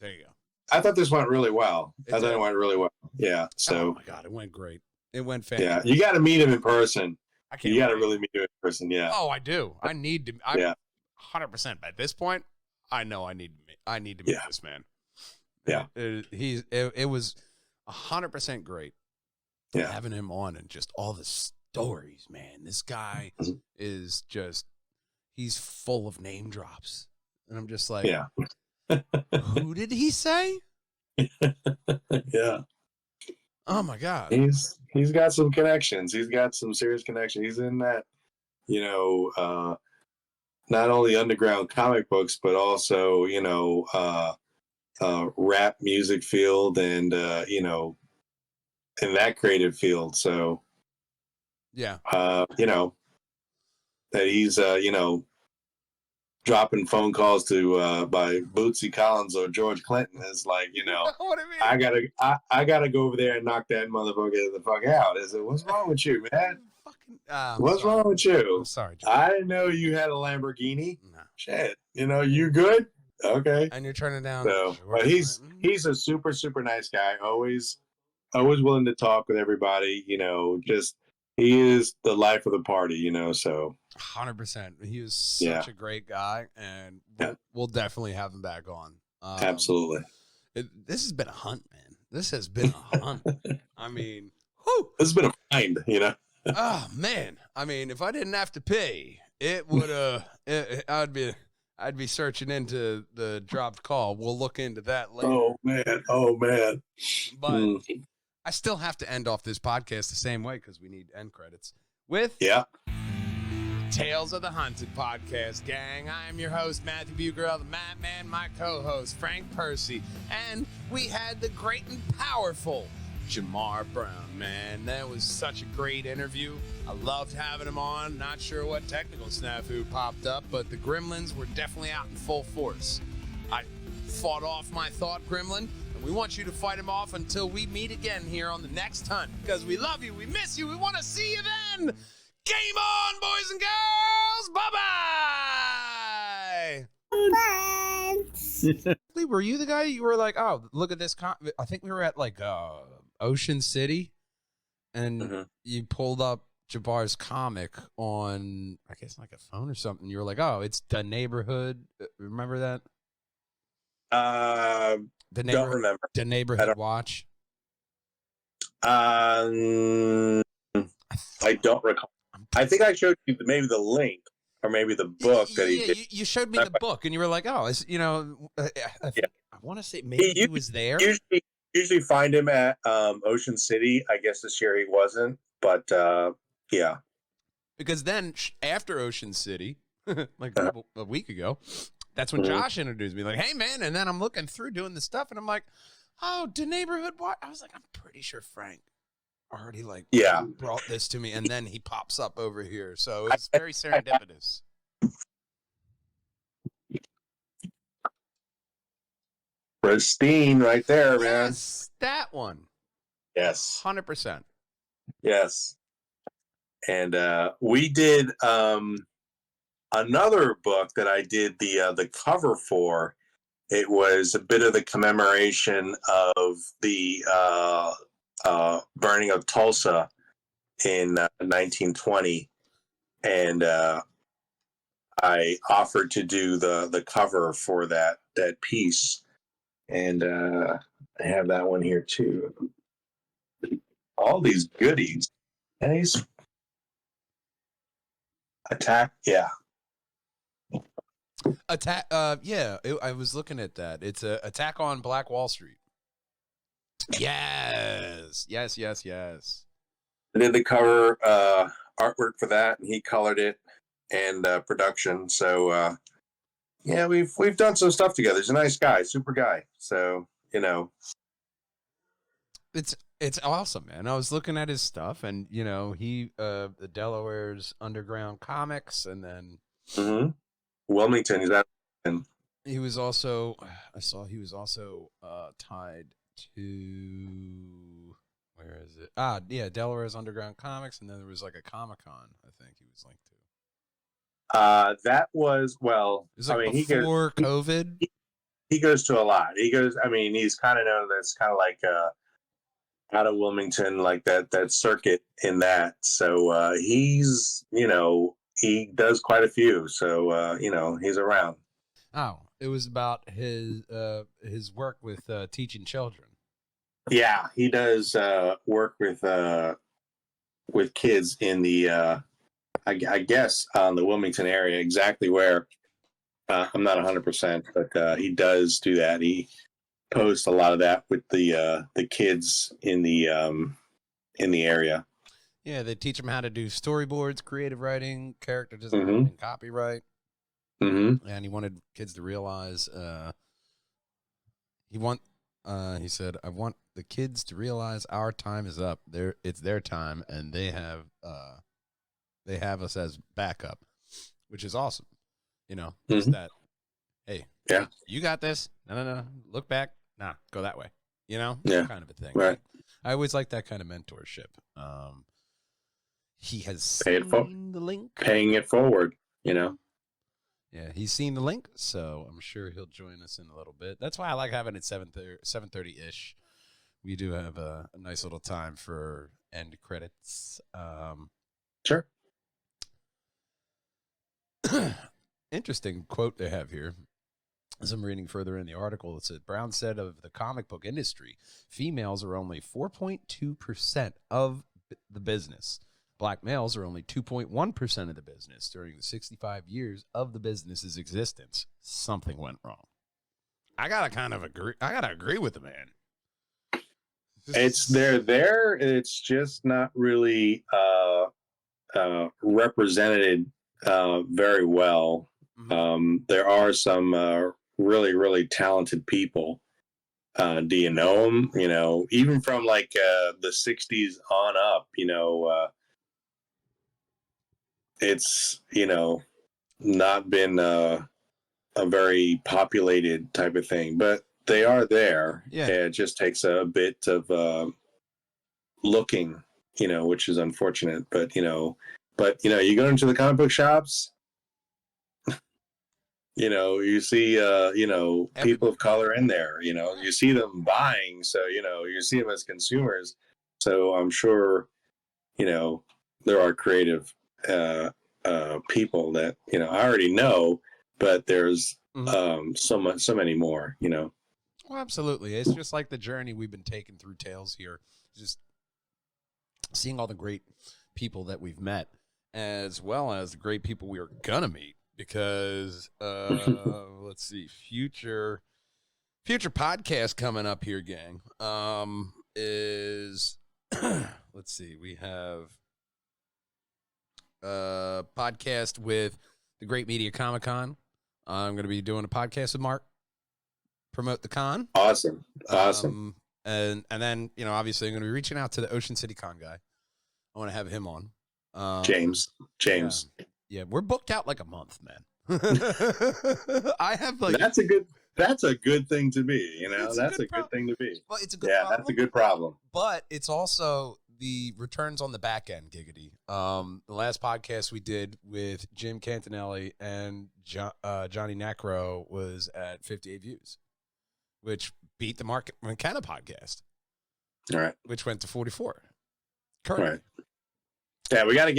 there you go. I thought this went really well. It did. It went really well. Yeah. So. Oh my God, it went great. It went fantastic. Yeah, you got to meet him in person. You got to really meet him in person. Yeah. Oh, I do. I need to. 100%. At this point, I know I need to meet this man. Yeah. It was 100% great. Yeah. Having him on and just all the stories, man. This guy is just, he's full of name drops. And I'm just like, who did he say? Yeah. Oh my God. He's got some connections. He's got some serious connections. He's in that, not only underground comic books, but also, rap music field and, in that creative field. So, that he's, dropping phone calls to by Bootsy Collins or George Clinton is like, what I mean? I gotta go over there and knock that motherfucker the fuck out. I said, what's wrong with you, man? What's wrong with you? I'm sorry, John. I didn't know you had a Lamborghini. No. Shit, you good? Okay. And you're turning down. So, but he's a super, super nice guy. Always willing to talk with everybody. Just he is the life of the party. So 100%. He was such a great guy, and we'll definitely have him back on. Absolutely. This has been a hunt, man. This has been a hunt. I mean, this has been a find. Oh man. I mean, if I didn't have to pay, it would I'd be searching into the dropped call. We'll look into that later. Oh man. But I still have to end off this podcast the same way because we need end credits with Tales of the Hunted podcast, gang. I am your host, Matthew Bugrell, the Matt Man, my co-host, Frank Percy, and we had the great and powerful Jabaar Brown, man. That was such a great interview. I loved having him on. Not sure what technical snafu popped up, but the gremlins were definitely out in full force. I fought off my thought gremlin, and we want you to fight him off until we meet again here on the next hunt, because we love you, we miss you, we want to see you then. Game on, boys and girls. Bye-bye. Bye. Were you the guy? You were like, oh, look at this. I think we were at like Ocean City, and you pulled up Jabar's comic on, I guess, like a phone or something. You were like, oh, it's The Neighborhood. Remember that? Don't remember. The Neighborhood Watch. I don't recall. I think I showed you maybe the link or maybe the book that he did. You showed me the book, and you were like, "Oh, I want to say maybe he was there." Usually find him at Ocean City. I guess this year he wasn't, but yeah. Because then after Ocean City, like a week ago, that's when Josh introduced me. Like, hey man, and then I'm looking through doing the stuff, and I'm like, oh, the Neighborhood Watch. I was like, I'm pretty sure Frank already brought this to me, and then he pops up over here. So it's very serendipitous. Pristine right there, man. Yes, that one. Yes. 100%. Yes. And we did another book that I did the cover for. It was a bit of the commemoration of the burning of Tulsa in 1920, and I offered to do the cover for that piece, and I have that one here too. All these goodies, and he's attack, yeah. Attack. I was looking at that. It's a Attack on Black Wall Street. Yes. I did the cover artwork for that, and he colored it and production. So yeah, we've done some stuff together. He's a nice guy, super guy. So it's awesome, man. I was looking at his stuff, and he the Delaware's Underground Comics, and then Wilmington. He's at. He was also. I saw he was also tied to. Where is it? Yeah, Delaware's Underground Comics, and then there was like a Comic-Con. I think he was linked to. That was well. It was like before COVID. He goes to a lot. He goes. I mean, he's kind of known as kind of like out of Wilmington, like that circuit in that. So he's he does quite a few. So he's around. Oh, it was about his work with teaching children. Yeah, he does work with kids in the I guess the Wilmington area. Exactly where I'm not 100%, but he does do that. He posts a lot of that with the kids in the area. Yeah, they teach them how to do storyboards, creative writing, character design, and copyright. And he wanted kids to realize he said, I want the kids to realize our time is up. It's their time, and they have us as backup, which is awesome. Just that, hey, yeah, you got this. No, look back. Nah, go that way. Yeah, kind of a thing. Right. I always like that kind of mentorship. He has seen the link, paying it forward. Yeah, he's seen the link, so I'm sure he'll join us in a little bit. That's why I like having it 7:30-ish. We do have a nice little time for end credits. Sure. Interesting quote they have here. As I'm reading further in the article, it said, Brown said of the comic book industry, females are only 4.2% of the business. Black males are only 2.1% of the business. During the 65 years of the business's existence, something went wrong. I gotta agree with the man. They're there. It's just not really represented very well. There are some really, really talented people. Do you know them? Even from like the 60s on up, it's not been a very populated type of thing, but they are there. Yeah, it just takes a bit of looking, which is unfortunate. But you go into the comic book shops, you see people Everybody. of color in there. You see them buying, so you see them as consumers. So I'm sure there are creative people that I already know, but there's so many more. Well, absolutely. It's just like the journey we've been taking through Tales here, just seeing all the great people that we've met, as well as the great people we are gonna meet. Because let's see, future podcast coming up here, gang. Is let's see, we have podcast with the Great Media Comic Con. I'm going to be doing a podcast with Mark, promote the con. Awesome. And then obviously I'm going to be reaching out to the Ocean City Con guy. I want to have him on. James. Yeah, we're booked out like a month, man. I have like that's a good thing to be. That's a good thing to be. Well, it's a good yeah, problem, that's a good problem. But it's also the returns on the back end, giggity. The last podcast we did with Jim Cantonelli and Johnny Nacro was at 58 views, which beat the Mark McKenna podcast. All right. Which went to 44. Currently. Right. Yeah, we gotta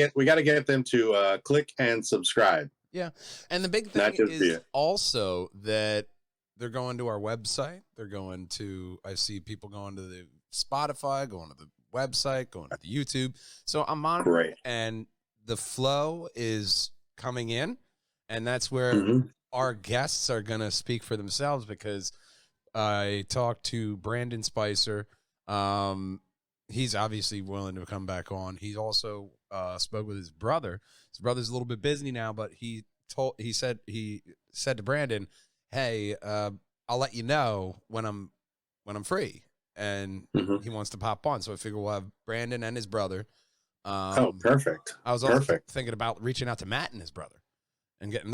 get them to click and subscribe. Yeah. And the big thing is also that they're going to our website. They're going to, I see people going to the Spotify, going to the website, going to the YouTube. So I'm on Great. And the flow is coming in. And that's where our guests are going to speak for themselves, because I talked to Brandon Spicer. He's obviously willing to come back on. He also spoke with his brother. His brother's a little bit busy now, but he said to Brandon, "Hey, I'll let you know when I'm free," and he wants to pop on. So I figure we'll have Brandon and his brother. Perfect. I was also thinking about reaching out to Matt and his brother and getting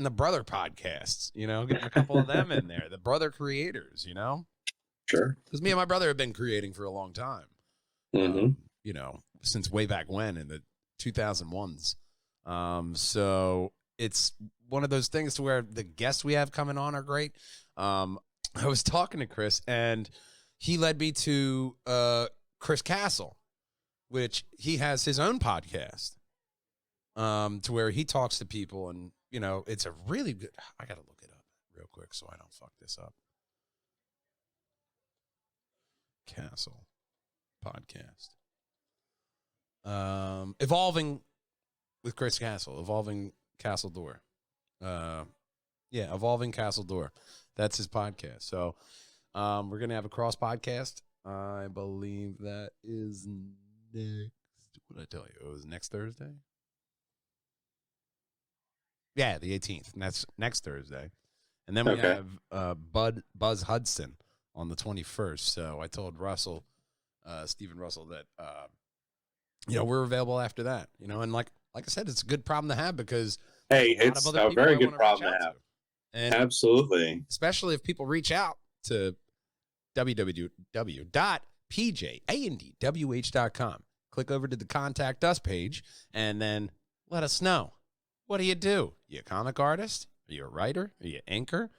the brother podcasts. Getting a couple of them in there, the brother creators. Sure. Because me and my brother have been creating for a long time. Since way back when in the 2001s. So it's one of those things to where the guests we have coming on are great. I was talking to Chris, and he led me to Chris Castle, which he has his own podcast, to where he talks to people, and it's a really good. I gotta look it up real quick so I don't fuck this up. Castle podcast. Evolving with Chris Castle, Evolving Castle Door. Evolving Castle Door. That's his podcast. So we're gonna have a cross podcast. I believe that is next. What did I tell you? It was next Thursday. Yeah, the 18th. That's next Thursday. And then we have Buzz Hudson on the 21st. So I told Russell, Stephen Russell, that we're available after that. And like I said, it's a good problem to have, because it's a very good problem to have. And absolutely, especially if people reach out to www.pjandwh.com. Click over to the Contact Us page, and then let us know. What do? You a comic artist? Are you a writer? Are you an inker?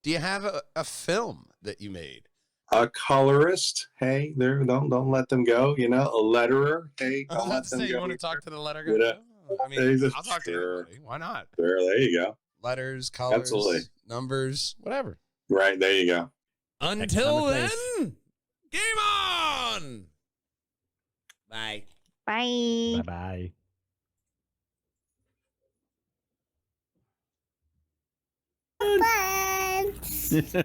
Do you have a film that you made? A colorist? Hey, there, don't let them go. A letterer? Hey, don't let them go. You want to talk to the letter guy? I mean, I'll talk to everybody. Why not? Sure, there you go. Letters, colors, absolutely. Numbers, whatever. Right, there you go. Until then, game on! Bye. Bye. Bye-bye. Bye.